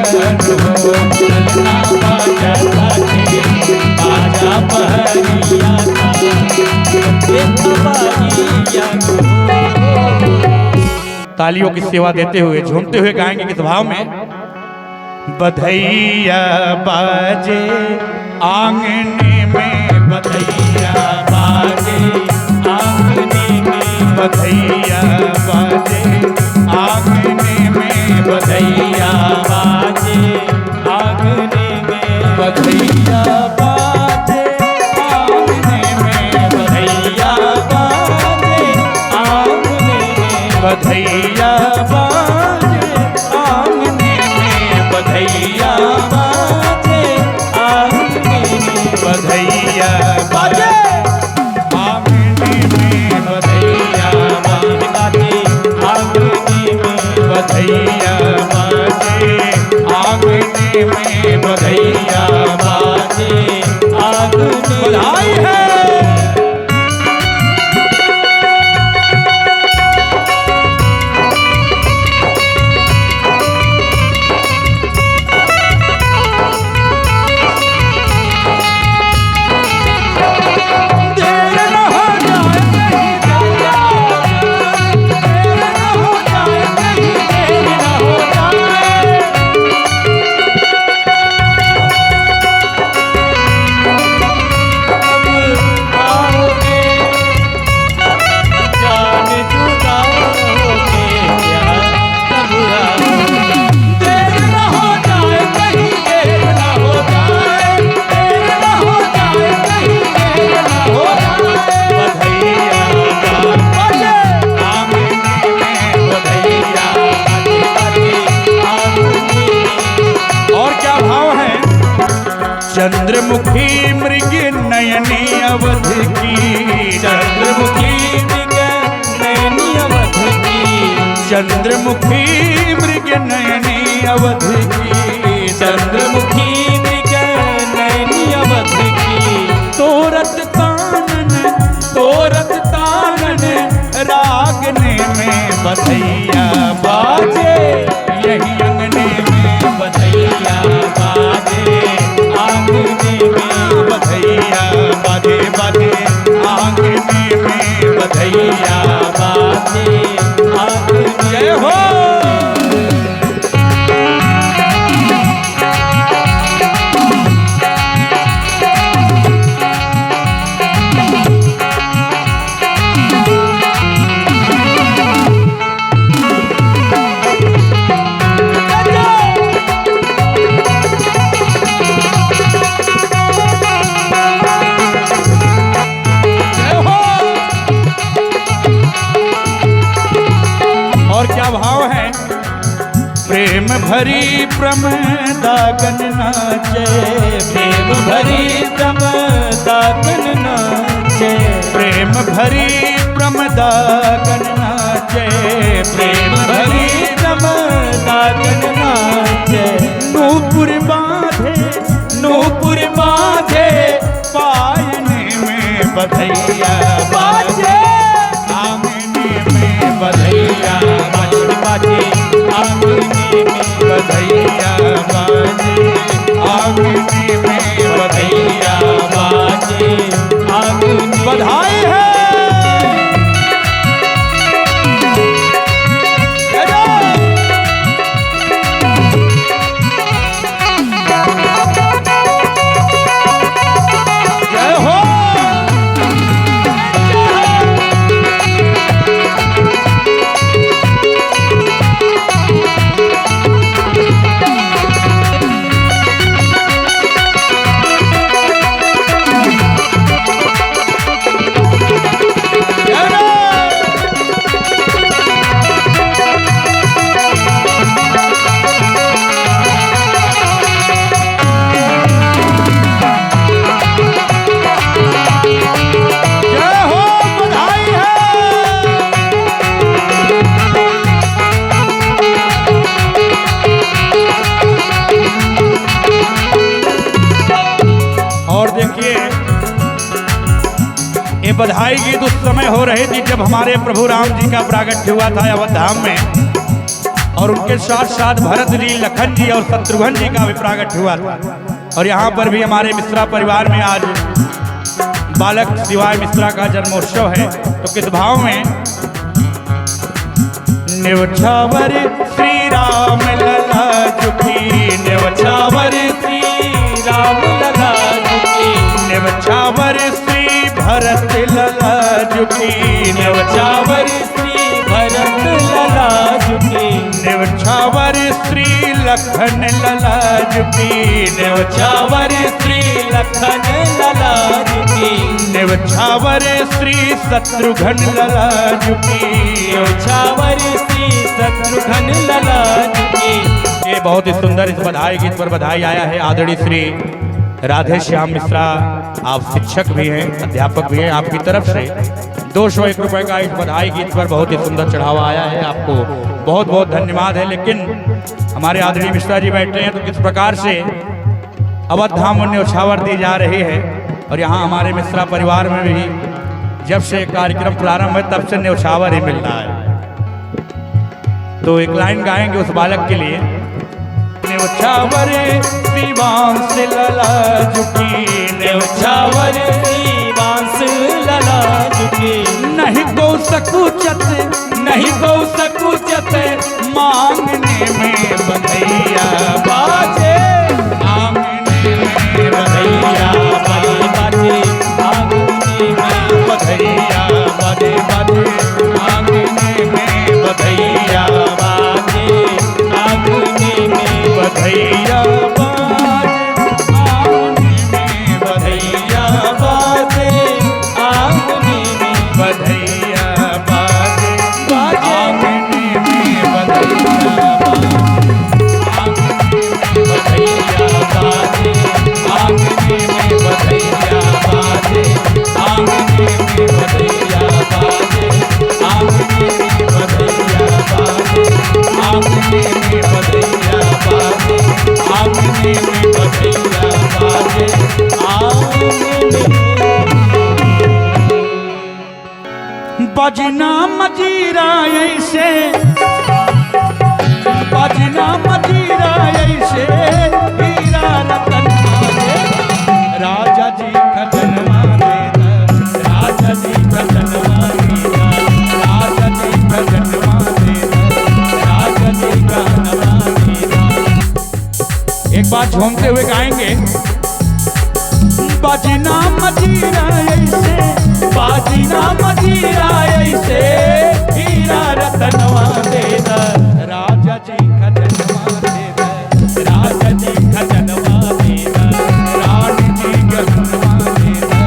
ललना बाजताटे बाजा बहरिया मिलते खबरिया। तालियों की सेवा देते हुए झूमते हुए गाएंगे किस भाव में? बधैया बाजे आंगने में बधैया बाजे आंगने में बधैया बाजे आंगने में बधैया बाजे आंगने में बधैया बाजे आंगने में बधैया बाजे आंगने में बधैया बाजे आंगने में बधैया बाजे आंगने में बधैया बाजे आंगने में बधैया बाजे आंगने में बधैया बाजे आंगने में बधैया बाजे आंगने बधाई है। चंद्रमुखी मृग नयनी अवध की चंद्रमुखी मृग नयनी अवध की चंद्रमुखी मृग नयनी अवध की चंद्रमुखी मृग नयनी अवध की तोरत कानन भरी प्रमदागन नाचे, प्रेम भरी प्रमदागन नाचे, प्रेम भरी प्रमदागन नाचे, प्रेम भरी प्रमदागन नाचे। नूपुर बांधे, नूपुर बांधे, पायने में बधैया बाजे, आंगने में बधैया बाजे बाजे, आंगने में बधैया बाजे, आंगने में बधैया बाजे, आंगने बधाई है। जय हो। जय हो, बधाई है। और देखिए, ये बधाई गीत उस समय हो रही थी जब हमारे प्रभु राम जी का प्रागट्य हुआ था अवध धाम में, और उनके साथ साथ भरत जी, लखन जी और शत्रुघ्न जी का भी प्रागट्य हुआ था। और यहाँ पर भी हमारे मिश्रा परिवार में आज बालक शिवाय मिश्रा का जन्मोत्सव है। तो किस भाव में? न्यौछावर श्री राम लला झुकी, न्यौछावर श्री राम लला झुकी, न्यौछावर श्री भरत लला झुकी, न्यौछावर श्री भरत लला झुकी, न्यौछावर श्री लखन लला झुकी, न्यौछावर श्री लखन लला झुकी, न्यौछावर श्री शत्रुघ्न लला झुकी, न्यौछावर श्री शत्रुघ्न लला झुकी। ये बहुत ही सुंदर इस बधाई गीत पर बधाई आया है आदरणीय श्री राधे श्याम मिश्रा। आप शिक्षक भी हैं, अध्यापक भी हैं, आपकी तरफ से 201 रुपये का इस बधाई गीत पर बहुत ही सुंदर चढ़ावा आया है। आपको बहुत बहुत धन्यवाद है। लेकिन हमारे आदरणीय मिश्रा जी बैठे हैं, तो किस प्रकार से अवध धाम में न्यौछावर दी जा रही है। और यहाँ हमारे मिश्रा परिवार में भी जब से कार्यक्रम प्रारंभ है तब से न्यौछावर ही मिल रहा है। तो एक लाइन गाएंगे उस बालक के लिए। न्यौछावर श्रीवांस लला झुकी, न्यौछावर श्रीवांस लला झुकी, नहीं गौ सकुचत, नहीं गौ सकुचत, मांगने में बधैया बाजे, आंगने में बधैया बाजे बाजे, आंगने में बधैया बधे बधे, आंगने में बधैया बाजे, आंगने में बधैया बाजे, आंगने में बधैया बाजे, आंगने में बधैया बाजे, बाजे, आंगने में बधैया बाजे, आंगने में बधैया बाजे, आंगने में बधैया बाजे, आंगने में बधैया बाजे, आंगने में बधैया बाजे, आंगने में बधैया बाजे, बजना मजीरा ऐसे, बजना मजीरा ऐसे, हीरा रतन माने, राजा जी का जन्मा देना, राजा जी का जन्मा देना, राजा जी का जन्मा देना, राजा जी का जन्मा देना। एक बार झूमते हुए गाएंगे। बजना मजीरा ऐसे, बाजीना मजीरा ऐसे, हीरा रतनवा देना, राजा जी का जन्मा देना, राजा जी का जन्मा देना, रानी जी का जन्मा देना,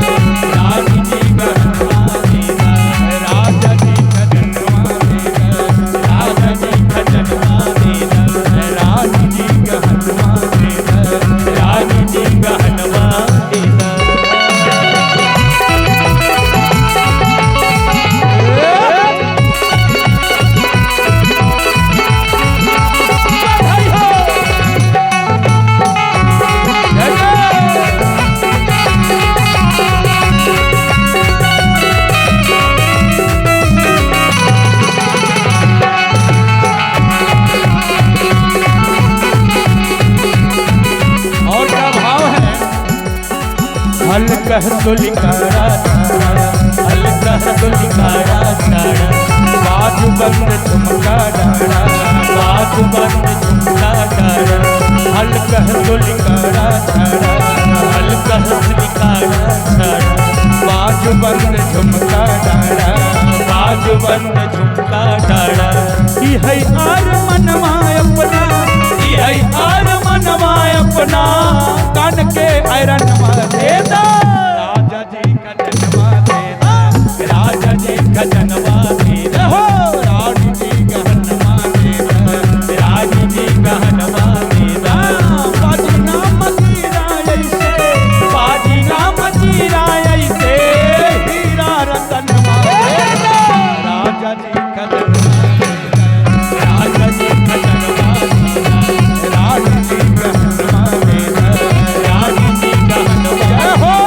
रानी जी का जन्मा देना, राजा जी का जन्मा देना, राजा जी का जन्मा देना, रानी हल्का सुलिकारा तारा, हल्का सुलिकारा तारा, बाजू बंद झुमका डारा, बाजू बंद झुमका डारा, हल्का सुलिकारा तारा, हल्का सुलिकारा तारा, बाजू बंद झुमका डारा, बाजू बंद झुमका डारा। ई है आर मनवा अपना, ई है आर मनवा अपना, कान के आयरन देदा, राजा जी का जन्मा देदा, राजा जी का जन्मा देदा हो, रानी जी का हनुमा देदा, रानी जी का हनुमा देदा। बाजी नाम जीरा ऐसे, बाजी नाम जीरा ऐसे, हीरा रतन देदा, राजा जी का जन्मा देदा, राजा जी का जन्मा देदा, रानी जी का हनुमा देदा, रानी जी का हनुमा हो।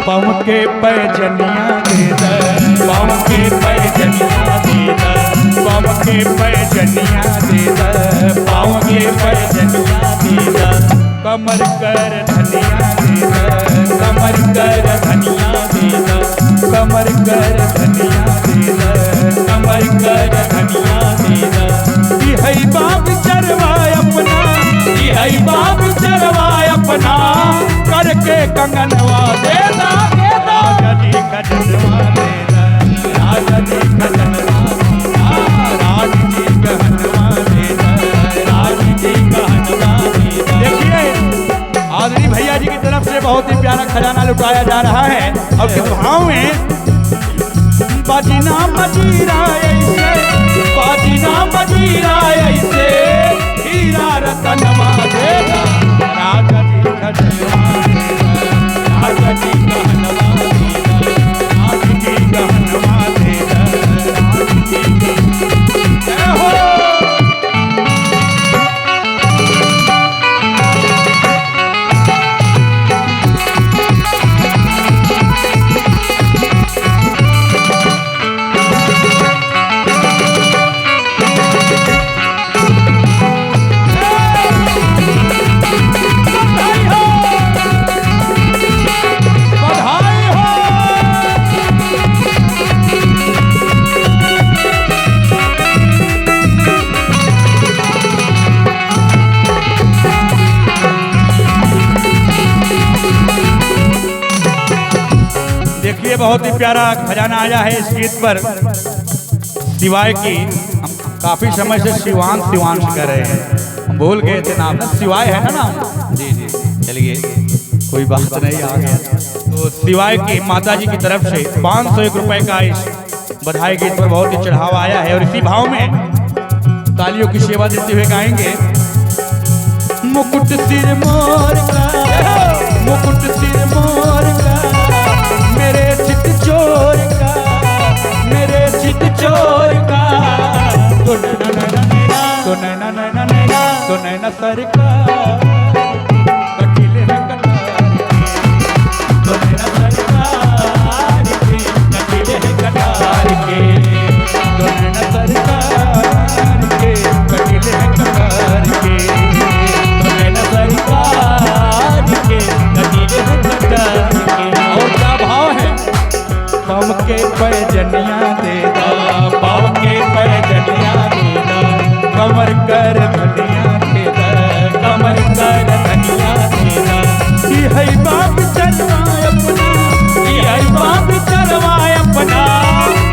पाँव के पैजनिया दे दे, पाँव के पैजनिया दे दे, पाँव के पैजनिया दे दे, पाँव के पैजनिया दे दे, कमर कर धनिया दे दे, कमर कर धनिया दे दे, कमर कर धनिया दे दे, कमर कर धनिया दे दे। ई है बाप चरवाय अपना, ई है बाप चरवाय अपना, करके कंगनवा देदा, राजा जी का जन्मा देदा, राजा जी का जन्मा देदा, रानी जी का हनुमा देदा, रानी जी का हनुमा देदा। देखिए आदरणीय भैया जी की तरफ से बहुत ही प्यारा खजाना लुटाया जा रहा है। और किस भाव में, बाजी नाम जीरा ऐसे, बाजी नाम जीरा ऐसे, हीरा रतन देदा, राजा जी का जन्मा देदा, राजा जी का हनुमा देदा, रानी जी का हनुमा देदा, रानी जी का जय हो। देखिए बहुत ही प्यारा खजाना आया है इस गीत पर। सिवाय की हम काफी समय से शिवान कर रहे हैं, हम भूल गए थे नाम ना, सिवाय है ना नाम। जी जी चलिए कोई बात नहीं, आ गया। तो सिवाय की माता जी की तरफ से 501 रुपए का इस बधाई गीत पर बहुत ही चढ़ावा आया है। और इसी भाव में तालियों की सेवा देते हुए गाएंगे। मुकुट सिर मोर का, मुकुट सिर मोर का, मेरे चित चोर का, मेरे चित चोर का, तो नैना नैना नैना, तो नैना सरकार, कटिल है कटार के, तो नैना सरकार के, कटिल है कटार के, तो नैना सरकार के, कटिल है कटार के, तो नैना सरकार के, कटिल है कटार के। और क्या भाव है, पाँव के पैजनिया देदा, पाँव के पैजनिया देदा, कमर कर धनिया देदा, कमर कर धनिया देदा। ई है बाप चरवाय अपना, ई है बाप चरवाय अपना,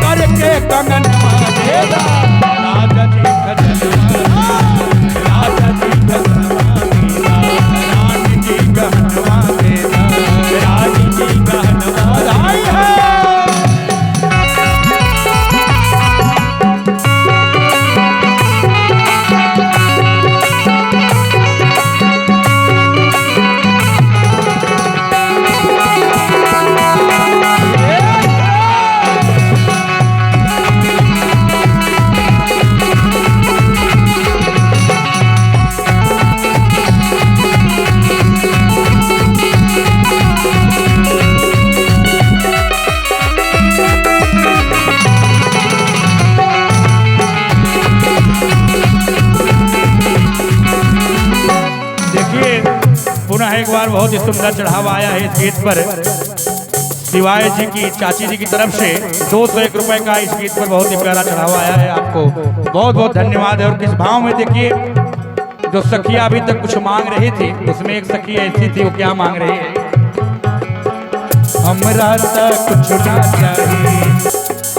करके कंगनवा देदा, राजा जी का जन्मा बार बहुत ही सुंदर चढ़ावा आया है इस गीत पर। शिवाय जी की चाची जी की तरफ से 201 रुपए का इस गीत पर बहुत ही प्यारा चढ़ावा आया है। आपको बहुत बहुत धन्यवाद है। और किस भाव में देखिए, जो सखिया अभी तक कुछ मांग रही थी, उसमें एक सखी ऐसी थी, वो क्या मांग रही है? हमरा तक कुछ ना चाहिए,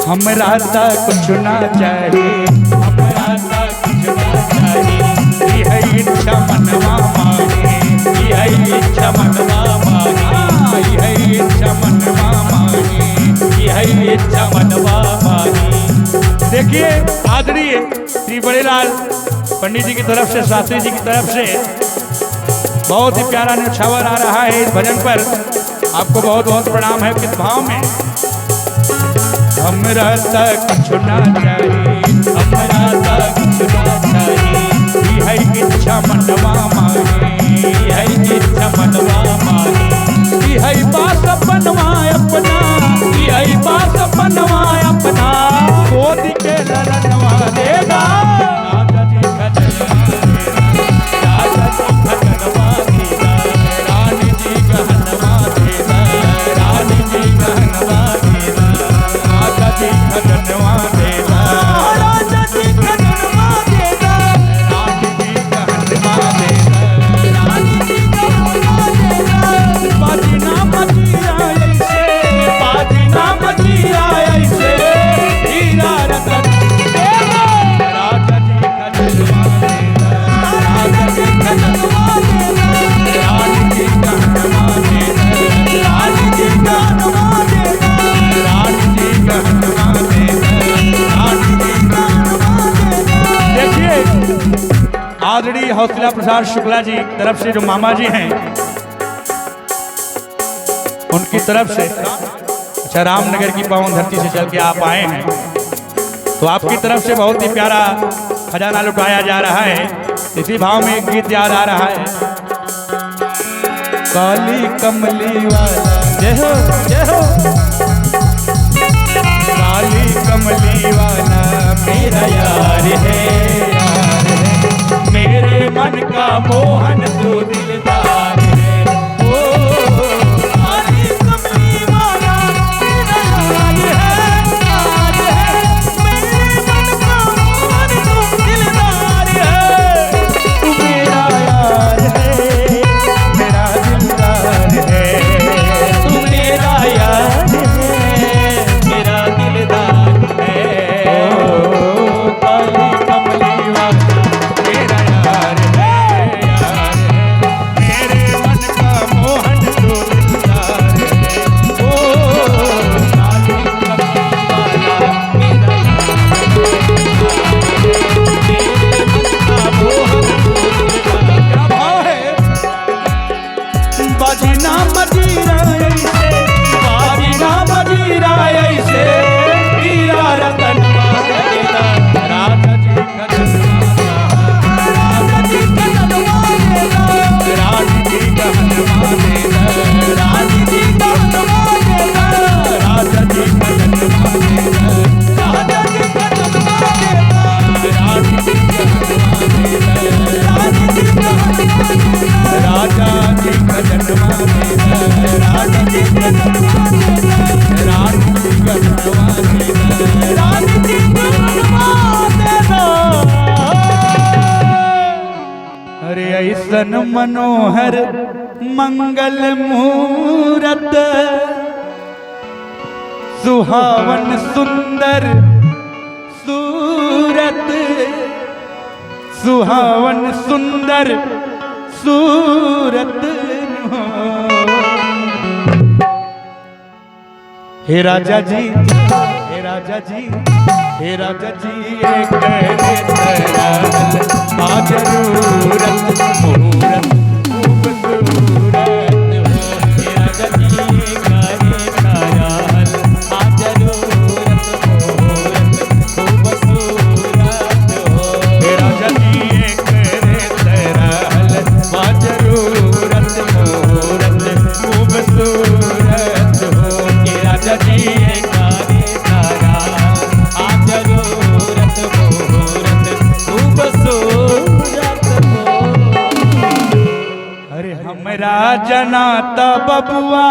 हमरा तक कुछ ना चाहिए, हमरा तक कुछ ना चाहिए, ये है इच्छा मनवा मांगे, ये है इच्छा मनवा मांगे, ये है इच्छा मनवा मांगे, ये है इच्छा मनवा मांगे। देखिए आदरणीय श्री बड़ेलाल पंडित जी की तरफ से, शास्त्री जी की तरफ से बहुत ही प्यारा न्यौछावर आ रहा है इस भजन पर। आपको बहुत बहुत प्रणाम है। किस भाव में? हमरा तक कुछ ना चाहिए, हमरा तक कुछ ना चाहिए, ये है इच्छा मनवा मांगे, ये है इच्छा मनवा मांगे, ये है बात बनवा अपना, ये है बात बनवा अपना, गोद के ललनवा देगा, राजा जी खजनवा देगा, रानी जी गहनवा देगा, रानी जी गहनवा देगा, राजा जी खजनवा देगा, राजा जी खजनवा देगा, रानी जी गहनवा देगा, रानी जी गहनवा देगा, बाजीना मजीरा ऐसे, बाजीना मजीरा ऐसे, हीरा रतन देगा, राजा जी खजनवा देगा, राजा जी खजनवा देगा, रानी जी गहनवा देगा, रानी जी गहनवा देगा, रानी जी गहनवा देगा, रानी जी गहनवा देगा। देखिए आदरणीय हौसला प्रसाद शुक्ला जी की तरफ से जो मामा जी हैं, उनकी तरफ से, अच्छा रामनगर की पावन धरती से चल के आप आए हैं, तो आपकी तरफ से बहुत ही प्यारा खजाना लुटाया जा रहा है। इसी भाव में एक गीत याद आ रहा है। काली कमली वाला जय हो जय हो, काली कमली वाला मेरा यार है, यार है, मेरे मन का मोहन तू दिलदार है, ओ काली कमली वाला मेरा यार है, यार है, मेरे मन का मोहन तू दिलदार है, तू मेरा यार है, मेरा दिलदार है, तू मेरा यार है, मेरा दिलदार है, ओ काली कमली वाला मेरा यार है, यार है, मेरे मन का मोहन तू दिलदार है, ओ काली कमली वाला मेरा क्या भाव है? बाजीना मजीरा ऐसे, बाजीना मजीरा ऐसे, हीरा रतन देगा, राजा जी खजनवा, राजा जी खजनवा देगा, रानी जी गहनवा देगा, रानी जी गहनवा देगा, राजा जी खजनवा देगा, राजा जी खजनवा देगा, रानी जी गहनवा देगा, रानी जी गहनवा देगा, राजा जी खजनवा देगा, राजा जी खजनवा देगा, रानी जी गहनवा देगा, रानी जी गहनवा देगा। अरे ऐसन मनोहर मंगल मुहूर्त, सुहावन सुंदर सूरत, सुहावन सुंदर सूरत, हे राजा जी, हे राजा जी, हे राजा जी, एक तेरा आ जरूरत मुहूर्त खूबसूरत हो, हे राजा जी करे ख्याल आ जरूरत मुहूर्त खूबसूरत हो, हे राजा जी एक तेरा आ जरूरत मुहूर्त खूबसूरत हो, हे राजा जी करे ख्याल आ जरूरत मुहूर्त खूबसूरत हो। राजना तब बबुआ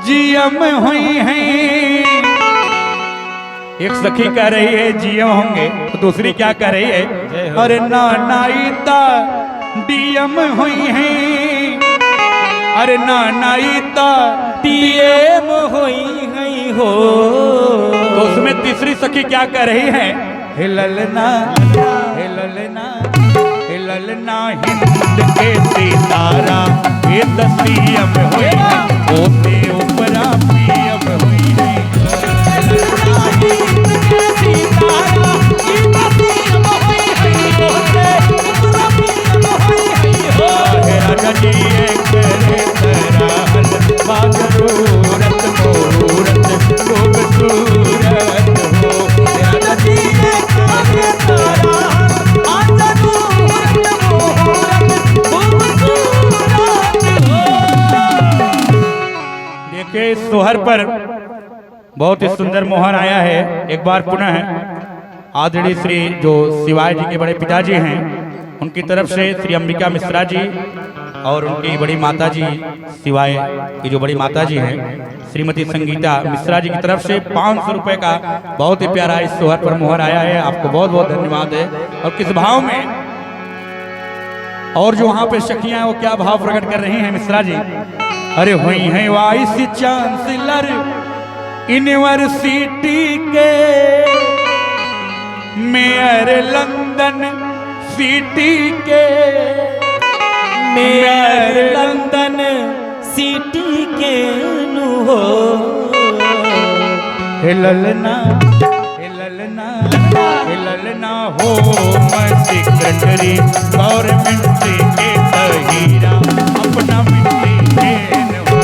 जियम हुई हैं। एक सखी कह रही है जियम होंगे, तो दूसरी क्या कह रही है, अरे नानाईता डीएम हुई हैं, अरे नानाईता डीएम हुई है हो। तो उसमें तीसरी सखी क्या कह रही है, हिललना हिललना हिललना हिंद के सितारा ये सीएम हुई है, ओते ऊपरा पीएम हुई है। हिललना हिंद के सितारा ये सीएम हुई है, ओते ऊपरा पीएम हुई है हो। राजा जी करे तराहल बाजरूरत मोहूरत खूबसूरत हो। राजा जी करे तराहल बाजरूरत मोहूरत खूबसूरत हो। देखिए इस सोहर पर बहुत ही सुंदर मोहर आया है। एक बार पुनः आदरणीय श्री जो शिवाय जी के बड़े पिताजी हैं उनकी तरफ से श्री अंबिका मिश्रा जी और उनकी बड़ी माता जी शिवाय की जो बड़ी माता जी हैं श्रीमती संगीता मिश्रा जी की तरफ से 500 रुपए का बहुत ही प्यारा इस सोहर पर मोहर आया है। आपको बहुत बहुत धन्यवाद है। और किस भाव में और जो वहां पे सखियां हैं वो क्या भाव प्रकट कर रही हैं मिश्रा जी, अरे हुई हैं वाइस चांसलर यूनिवर्सिटी के, मेयर लंदन सिटी के, मेयर लंदन सिटी के नु हो। हिललना हिललना हिललना हो सेक्रेटरी गवर्नमेंट के तहीरा अपना मिट्टी देन हो।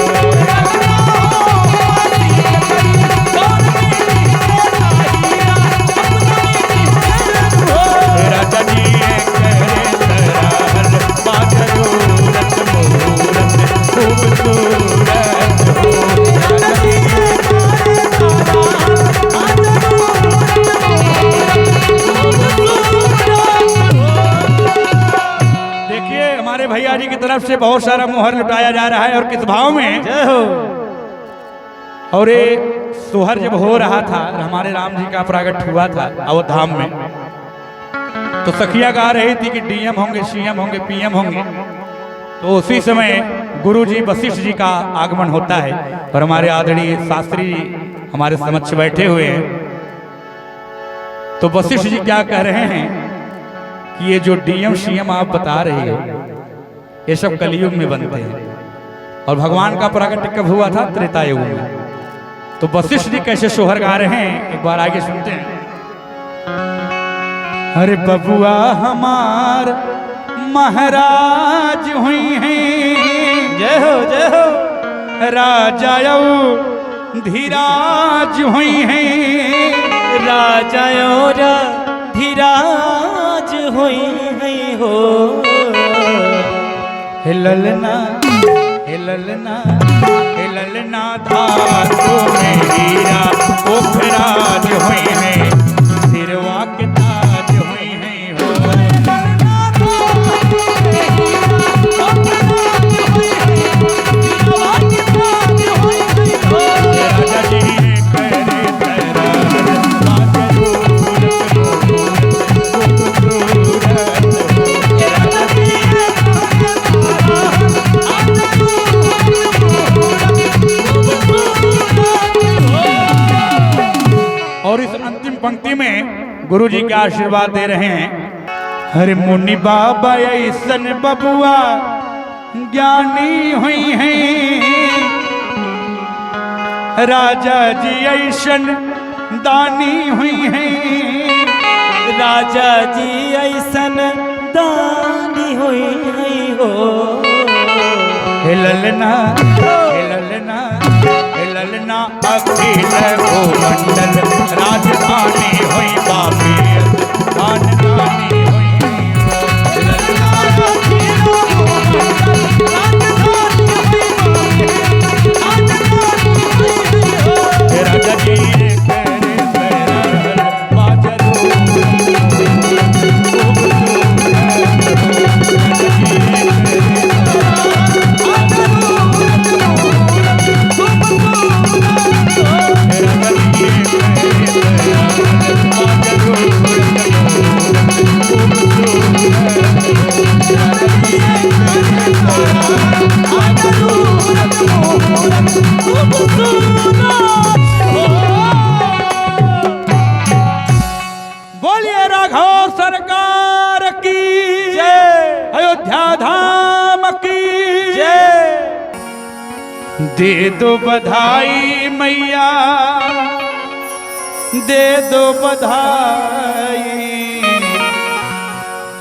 राजा जी करे तराहल बाजरूरत मोहूरत खूबसूरत हो। राजा जी देखिए हमारे भैया जी की तरफ से बहुत सारा मोहर लुटाया जा रहा है। और किस भाव में, जय हो। और ये सोहर जब हो रहा था हमारे राम जी का प्रागट हुआ था अवधाम में, तो सखिया गा रही थी कि डीएम होंगे सीएम होंगे पीएम होंगे। तो उसी समय गुरु जी वशिष्ठ जी का आगमन होता है और हमारे आदरणीय शास्त्री हमारे समक्ष बैठे हुए हैं। तो वशिष्ठ जी क्या कह रहे हैं कि ये जो डीएम सीएम आप बता रहे हो ये सब कलयुग में बनते हैं और भगवान का प्रकट कब हुआ था, त्रेता युग में। तो वशिष्ठ जी कैसे सोहर गा रहे हैं एक बार आगे सुनते हैं। अरे बबुआ हमार महाराज हुई हैं, जय हो जय हो। राजा धीराज हुई हैं, राजा और धीराज हुई है हो। हिललना हिललना हिललना धातु में हीरा पोखराज हुई हैं, सिरवा के ताज हुई हैं हो। राजा जी करे तराहल बाजरूरत मोहूरत खूबसूरत हो। और इस अंतिम पंक्ति में गुरु जी के आशीर्वाद दे रहे हैं। हरे मुनि बाबा ऐसन बबुआ ज्ञानी हुई हैं, राजा जी ऐसन दानी हुई हैं, राजा जी ऐसन दानी हुई है हो। हिललना हिललना हिललना अखिल ओ मंडल राजधानी हुई बापी खानदानी हुई। राजा जी करे तराहल बाजरूरत बोलिए राघव सरकार की जय, अयोध्या धाम की जय। दे दो बधाई मैया, दे दो बधाई,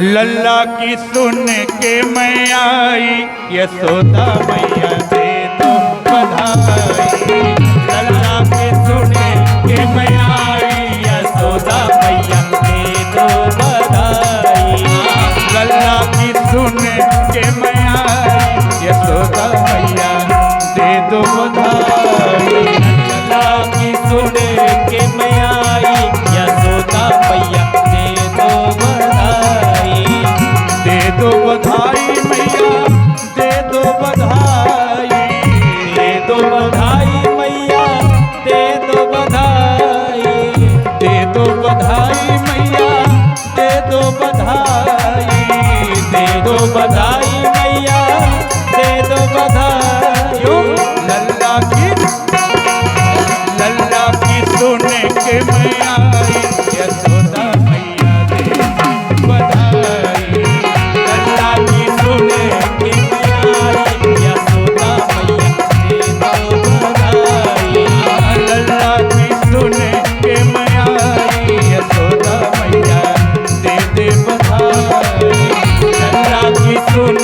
लल्ला की सुन के मैं आई, यशोदा मैया दे दो बधाई, लल्ला की सुन के मैं आई, यशोदा मैया दे दो बधाई, लल्ला की सुन के मैं आई, यशोदा मैया दे दो बधाई, लल्ला की सुन के मैं आई, यशोदा मैया दे दो बधाई। दे दो बधाई मैया, दे दो बधाई, दे दो बधाई मैया, दे दो बधाई। दे दो बधाई मैया, दे दो बधाई, दे दो बधाई मैया, दे दो बधाई। लल्ला की सुन के मैं आई, यशोदा मैया दे दो बधाई, लल्ला की सुन के मैं आई, यशोदा मैया दे दो बधाई। लल्ला की सुन के मैं आई, यशोदा मैया दे दे बधाई, लल्ला की सुन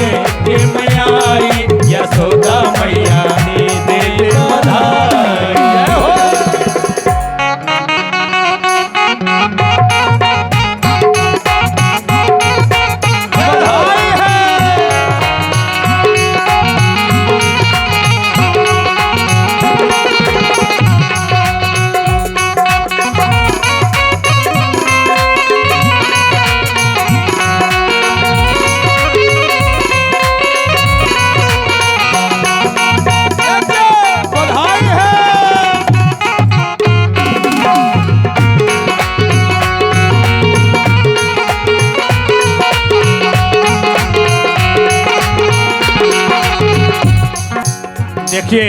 के मैं आई, यशोदा मैया दे दे बधाई। जय हो। बधाई है। बधाई है। देखिए,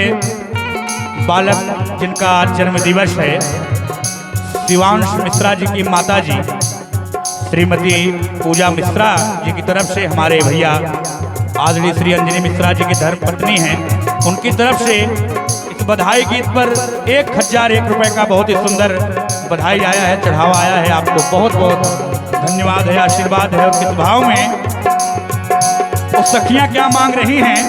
बालक जिनका आज जन्म दिवस है, शिवांश मिश्रा जी की माता जी श्रीमती पूजा मिश्रा जी की तरफ से हमारे भैया आदरणीय श्री अंजनी मिश्रा जी की धर्म पत्नी हैं, उनकी तरफ से इस बधाई गीत पर 1001 रुपए का बहुत ही सुंदर बधाई आया है, चढ़ावा आया है। आपको बहुत बहुत धन्यवाद है, आशीर्वाद है। और इस भाव में वो सखियां क्या मांग रही हैं?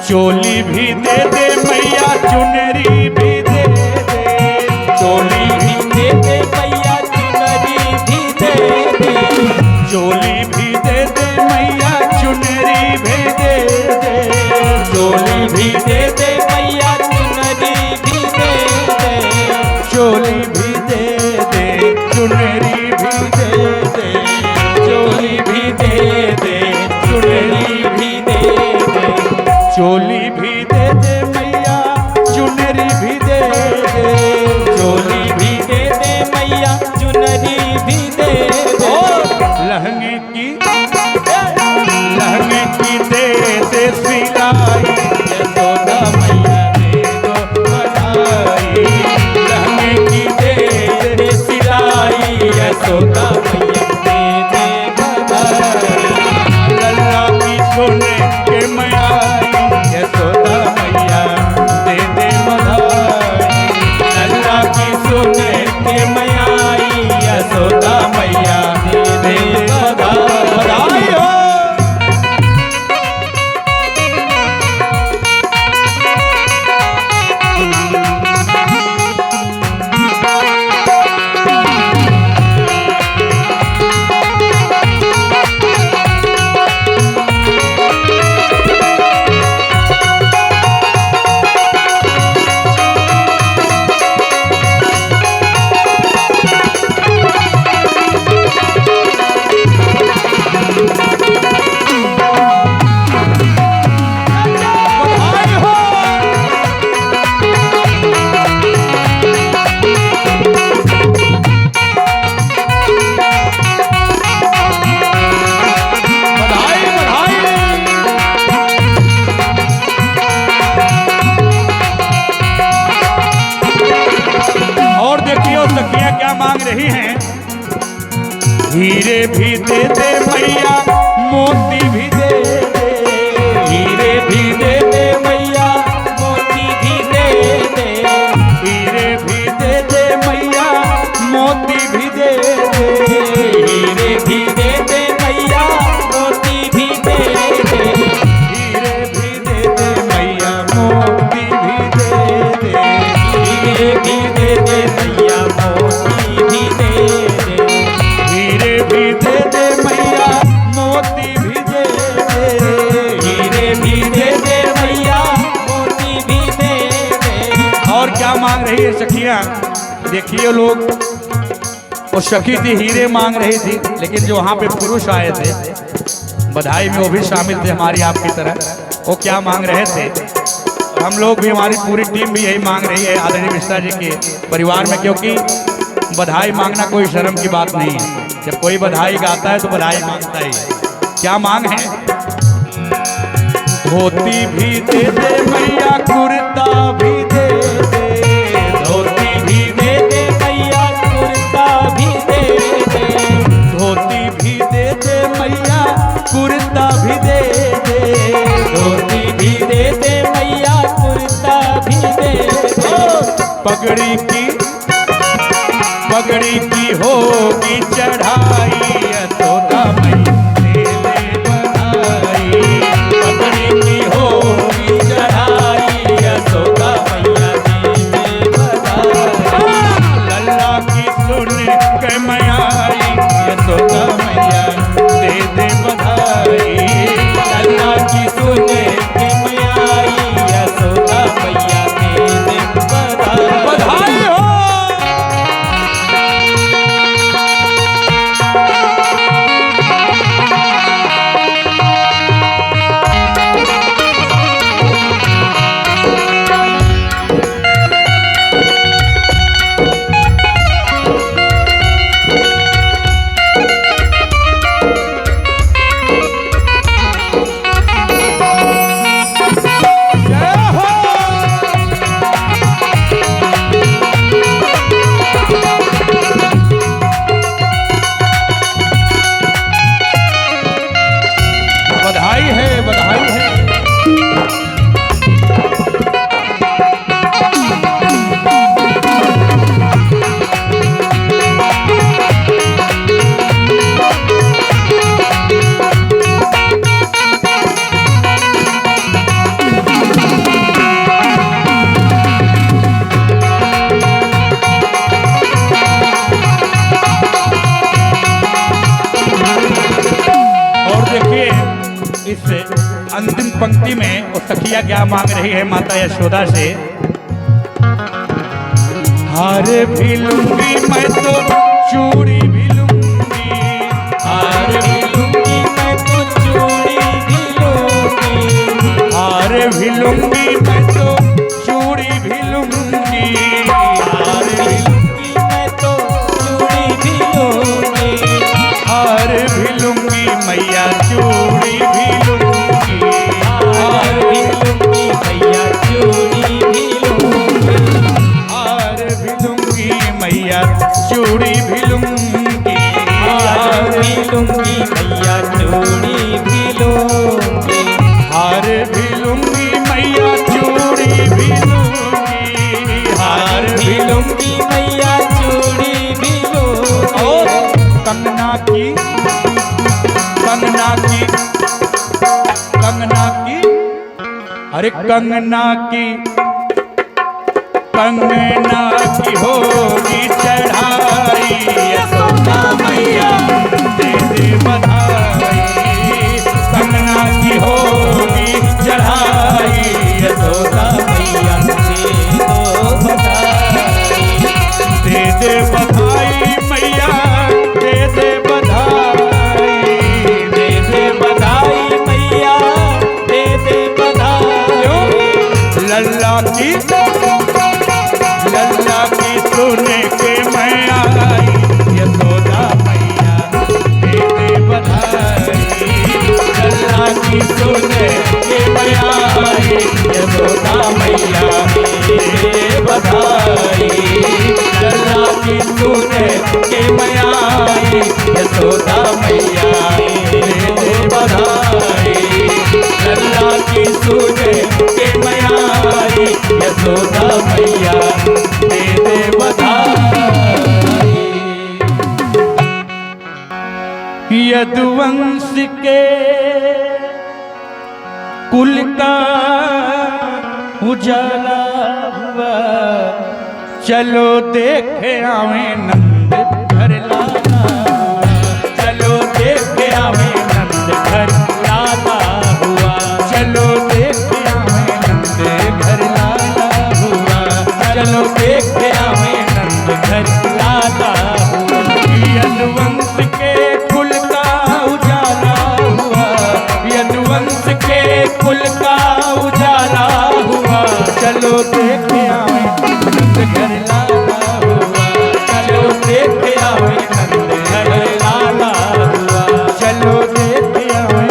चोली भी दे दे मैया, चुनरी भी दे दे, चोली भी दे दे मैया, चुनरी भी दे दे। चोली भी दे दे मैया, चुनरी भी दे दे, चोली भी दे दे मैया, चुनरी भी दे दे। चोली भी दे दे, चुनरी भी दे दे, चोली भी दे दे, चुनरी भी दे दे। चोली भी दे दे मैया, चुनरी भी दे दे, चोली भी दे दे मैया, चुनरी भी दे दे। लहंगे की दे दे सिलाई, यशोदा मैया दे दो बधाई। लहंगे की दे क्या मांग रही हैं? हीरे भी दे दे मैया, मोती भी दे दे, हीरे भी दे दे मैया, मोती भी दे दे, हीरे भी दे दे मैया, मोती भी दे दे, हीरे भी दे दे मैया, मोती भी दे दे, हीरे भी दे दे मैया, मोती भी दे दे, हीरे भी दे दे मैया, मोती भी दे दे, हीरे भी दे दे मैया, मोती भी दे दे, हीरे भी दे दे मैया, मोती भी दे दे। और क्या मांग रही है सखियां? देखिए लोग, वो सखी थी हीरे मांग रही थी, लेकिन जो वहाँ पे पुरुष आए थे बधाई में वो भी शामिल थे हमारी आपकी तरह। वो क्या मांग रहे थे? हम लोग भी, हमारी पूरी टीम भी यही मांग रही है आदरणीय मिश्रा जी के परिवार में, क्योंकि बधाई मांगना कोई शर्म की बात नहीं है। जब कोई बधाई गाता है तो बधाई मांगता ही है। क्या मांग है? धोती भी दे दे मैया, कुर्ता भी दे दे, धोती भी दे दे मैया, कुर्ता भी दे दे, धोती भी दे दे मैया, कुर्ता भी दे दे, धोती भी दे दे मैया, कुर्ता भी दे दे, पगड़ी की होगी चढ़ाई, यशोदा मैया दे दे बधाई, पगड़ी की होगी चढ़ाई, यशोदा मैया दे दे बधाई, लल्ला की सुन के मैयाई, यशोदा मैया दे दे बधाई, लल्ला की सुने के मैयाई, यशोदा मैया दे दे बधाई। बधाई हो। बधाई है, बधाई है। और देखिए इस अंतिम पंक्ति में वो सखिया क्या मांग रही है माता यशोदा से? हार भी लूंगी मैं तो चूड़ी भी लूंगी, हार भी लूंगी मैं तो चूड़ी भी लूंगी, हार भी लूंगी मैं तो चूड़ी भी लूंगी, हार भी लूंगी मैं तो चूड़ी भी लूंगी, हार भी लूंगी मैया चूड़ी भी लूंगी, हार भी लूंगी मैया चूड़ी भी लूंगी, हार भी लूंगी मैया चूड़ी भी लूंगी, हार भी लूंगी मैया चूड़ी भी लूंगी, हार भी लूंगी मैया चूड़ी भी लूंगी, हार भी लूंगी मैया चूड़ी भी लूंगी। और कंगना की अरे कंगना की होगी चढ़ाई, यशोदा मैया दे दे बधाई, कंगना की होगी चढ़ाई, यशोदा मैया दे दो बधाई, दे दे बधाई मैया दे दे बधाई, दे दे बधाई मैया दे दे बधाई। लल्ला की सुने के मैं आई, यशोदा मैया दे दे बधाई, लल्ला की सुने के मैं आई, यशोदा मैया दे दे बधाई, लल्ला की सूने के मयाई यशोदा मैया दे दे बधाई लल्ला की सूने के मयाई यशोदा मैया दे दे बधाई। यदुवंश के कुल का उजाला हुआ चलो देखे आवे नंद घर लाला चलो देखे आवे नंद घर लाला हुआ चलो देखे आवे नंद घर लाला हुआ चलो देखे आवे नंद घर लाला हुआ यदुवंश के कुल का उजाला हुआ यदुवंश के कुल का उजाला हुआ चलो देखे आवे नंद घर लाला हुआ चलो देखे आवे नंद घर लाला हुआ चलो देखे आवे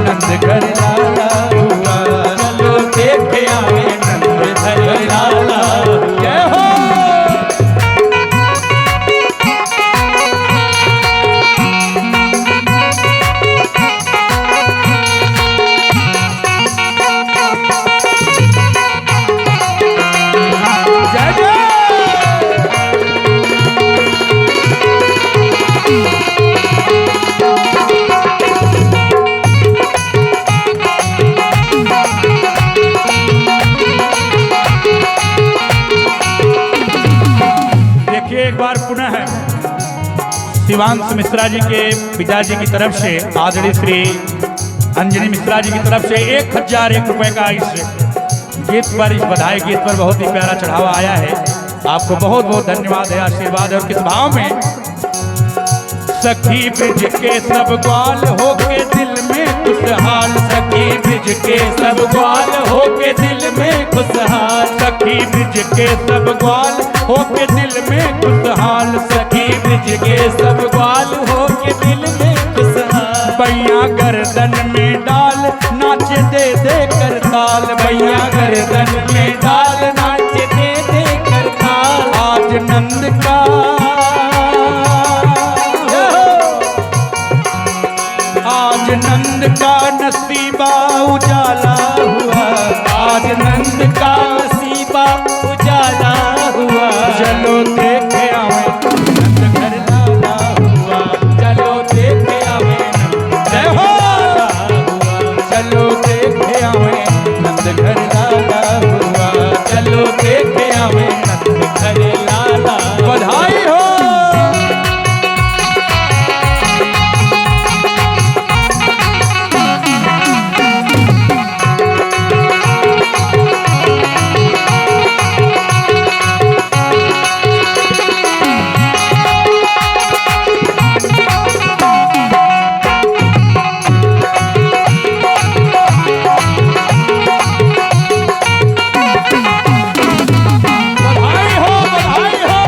नंद घर लाला हुआ चलो देखे आवे नंद घर लाला जय हो। जय जय। देखिए एक बार पुनः शिवांश मिश्रा जी के पिताजी की तरफ से आदरणीय श्री अंजनी मिश्रा जी की तरफ से 1001 रुपए का इस गीत पर, इस बधाई गीत पर बहुत ही प्यारा चढ़ावा आया है। आपको बहुत बहुत धन्यवाद है, आशीर्वाद है। और किस भाव में? सखी ब्रिज के सब ग्वाल होके दिल में खुशहाल सखी ब्रिज के सब ग्वाल होके दिल में खुशहाल सखी ब्रिज के सब ग्वाल होके दिल में खुशहाल सखी ब्रिज के सब ग्वाल होके दिल में खुशहाल बैया गर्दन में डाल नाचे दे दे कर ताल भैया गर्दन में डाल नाच दे दे कर ताल आज नंद का आज नंद का नसीबा उजाला हुआ आज नंद का नसीबा उजाला हुआ चलो देखे आवे नंद घर लाला हुआ चलो देखे आवे नंद जय हो। लाला हुआ चलो देखे आवे नंद घर लाला हुआ चलो देखे आवे नंद घर लाला बधाई हो। बधाई हो, बधाई हो।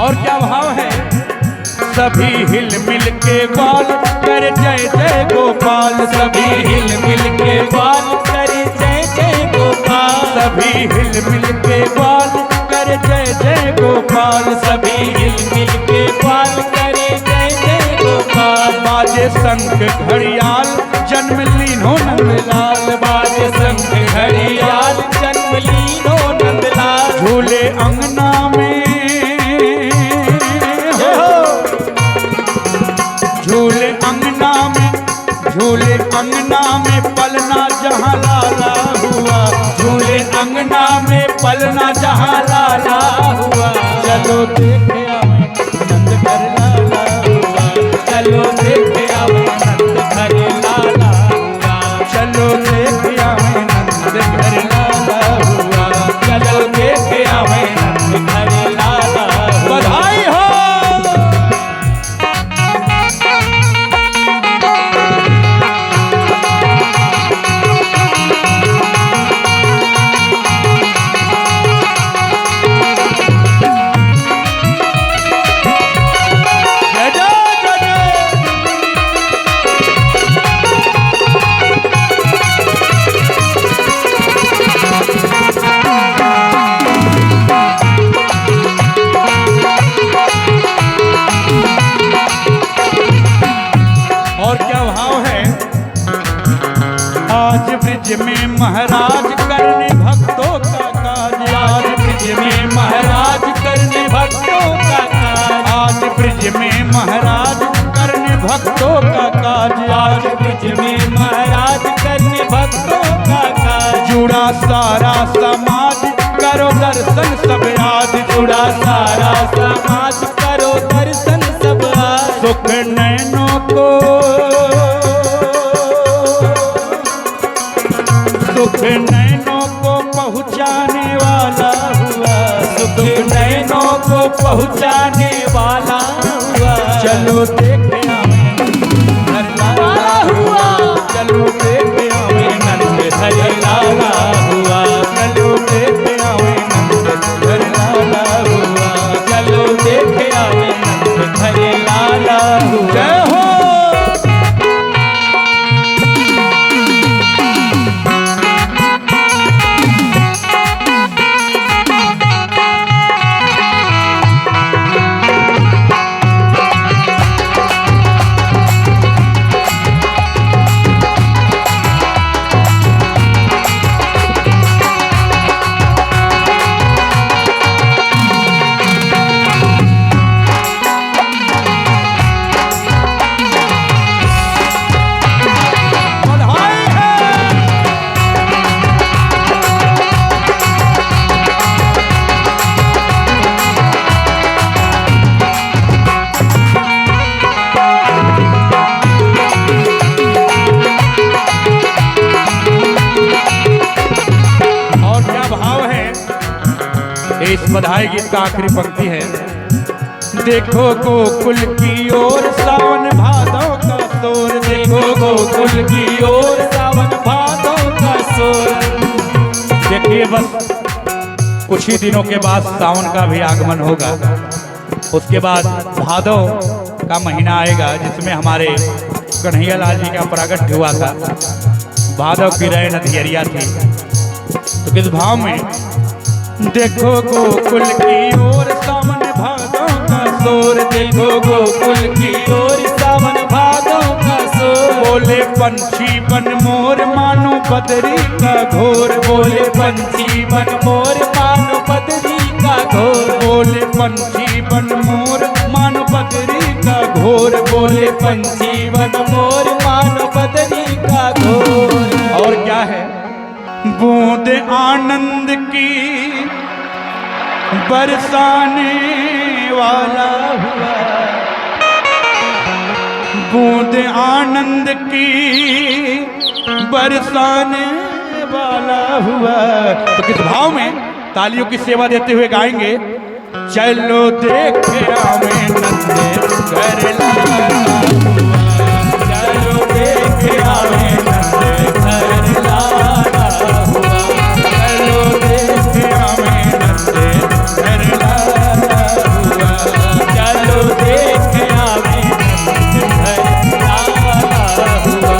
और क्या भाव है? सभी हिल मिल के ग्वाल कर जय जय गोपाल सभी हिल मिल के ग्वाल करे जय जय गोपाल सभी हिल मिल के ग्वाल कर जय जय गोपाल सभी हिल मिल के ग्वाल करे जय जय गोपाल बाजे संग घड़ियाल जन्म लीनो नंदलाल बाजे संग घड़ियाल जन्म लीनो नंदलाल झूले अंगना में झूले अंगना में झूले अंगना में पलना जहाँ लाला हुआ झूले अंगना में पलना जहाँ लाला हुआ चलो देखे आवे नंद घर लाला हुआ चलो देखे आवे नंद घर लाला हुआ चलो देखे आवे नंद घर लाला हुआ चलो देखे आवे नंद घर लाला हुआ बधाई हो। महाराज करने भक्तों का काज, आज ब्रिज में महाराज करने भक्तों का काज, आज ब्रिज में महाराज करने भक्तों का काज, आज ब्रिज में महाराज करने भक्तों का काज। जुड़ा सारा समाज करो दर्शन सब आज, जुड़ा सारा समाज करो दर्शन सब आज। सुख नैनों को, सुख नैनों को पहुँचाने वाला हुआ, सुख नैनों को पहुँचाने वाला हुआ। चलो देखे हर लाला हुआ, चलो देखे नंद हरे लाला हुआ, चलो देखे नंद हर लाला हुआ। चलो देखे आवे नंद हरे लाला हुआ। जय हो। बधाई है। और क्या भाव है इस बधाई गीत का? आखिरी पंक्ति है, देखो गोकुल की ओर सावन भादों का शोर, देखो गोकुल की ओर सावन भादों का शोर। देखिए बस कुछ ही दिनों के बाद सावन का भी आगमन होगा, उसके बाद भादों का महीना आएगा जिसमें हमारे कन्हैया लाल जी का प्रागट्य हुआ था। भादों की रह नदियरिया थी। तो किस भाव में? देखो गोकुल की ओर सावन भादों का शोर, देखो गोकुल की ओर सावन भादों का शोर। बोले पंछी बन मोर मानो बदरी का घोर, बोले पंछी बन मोर मानो बदरी का घोर। बोले पंछी बन मोर मानो बदरी का घोर, बोले पंछी बन मोर मानो बदरी का घोर। और क्या है? बूंद आनंद की बरसाने वाला हुआ, बूंद आनंद की बरसाने वाला हुआ। तो किस भाव में तालियों की सेवा देते हुए गाएंगे, चलो देखे आवे नंद घर लाला हुआ, चलो देखे आवे नंद घर लाला हुआ। चलो देखे आवे नंद घर लाला हुआ। चलो देखे आवे नंद घर लाला हुआ।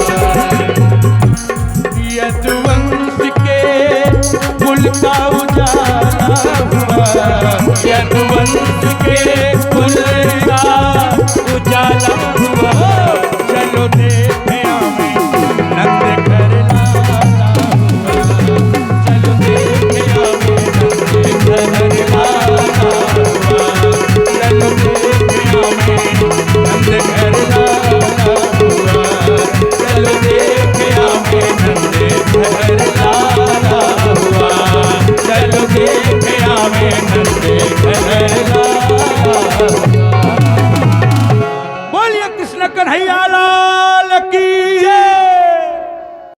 यदुवंश के कुल का उजाला हुआ, यदुवंश के कुल का उजाला हुआ। चलो देखे आवे नंद घर लाला हुआ, चलो देखे आवे नंद घर लाला हुआ। चलो देखे आवे नंद घर लाला हुआ। चलो देखे आवे नंद घर लाला हुआ। चलो देखे आवे नंद घर लाला हुआ।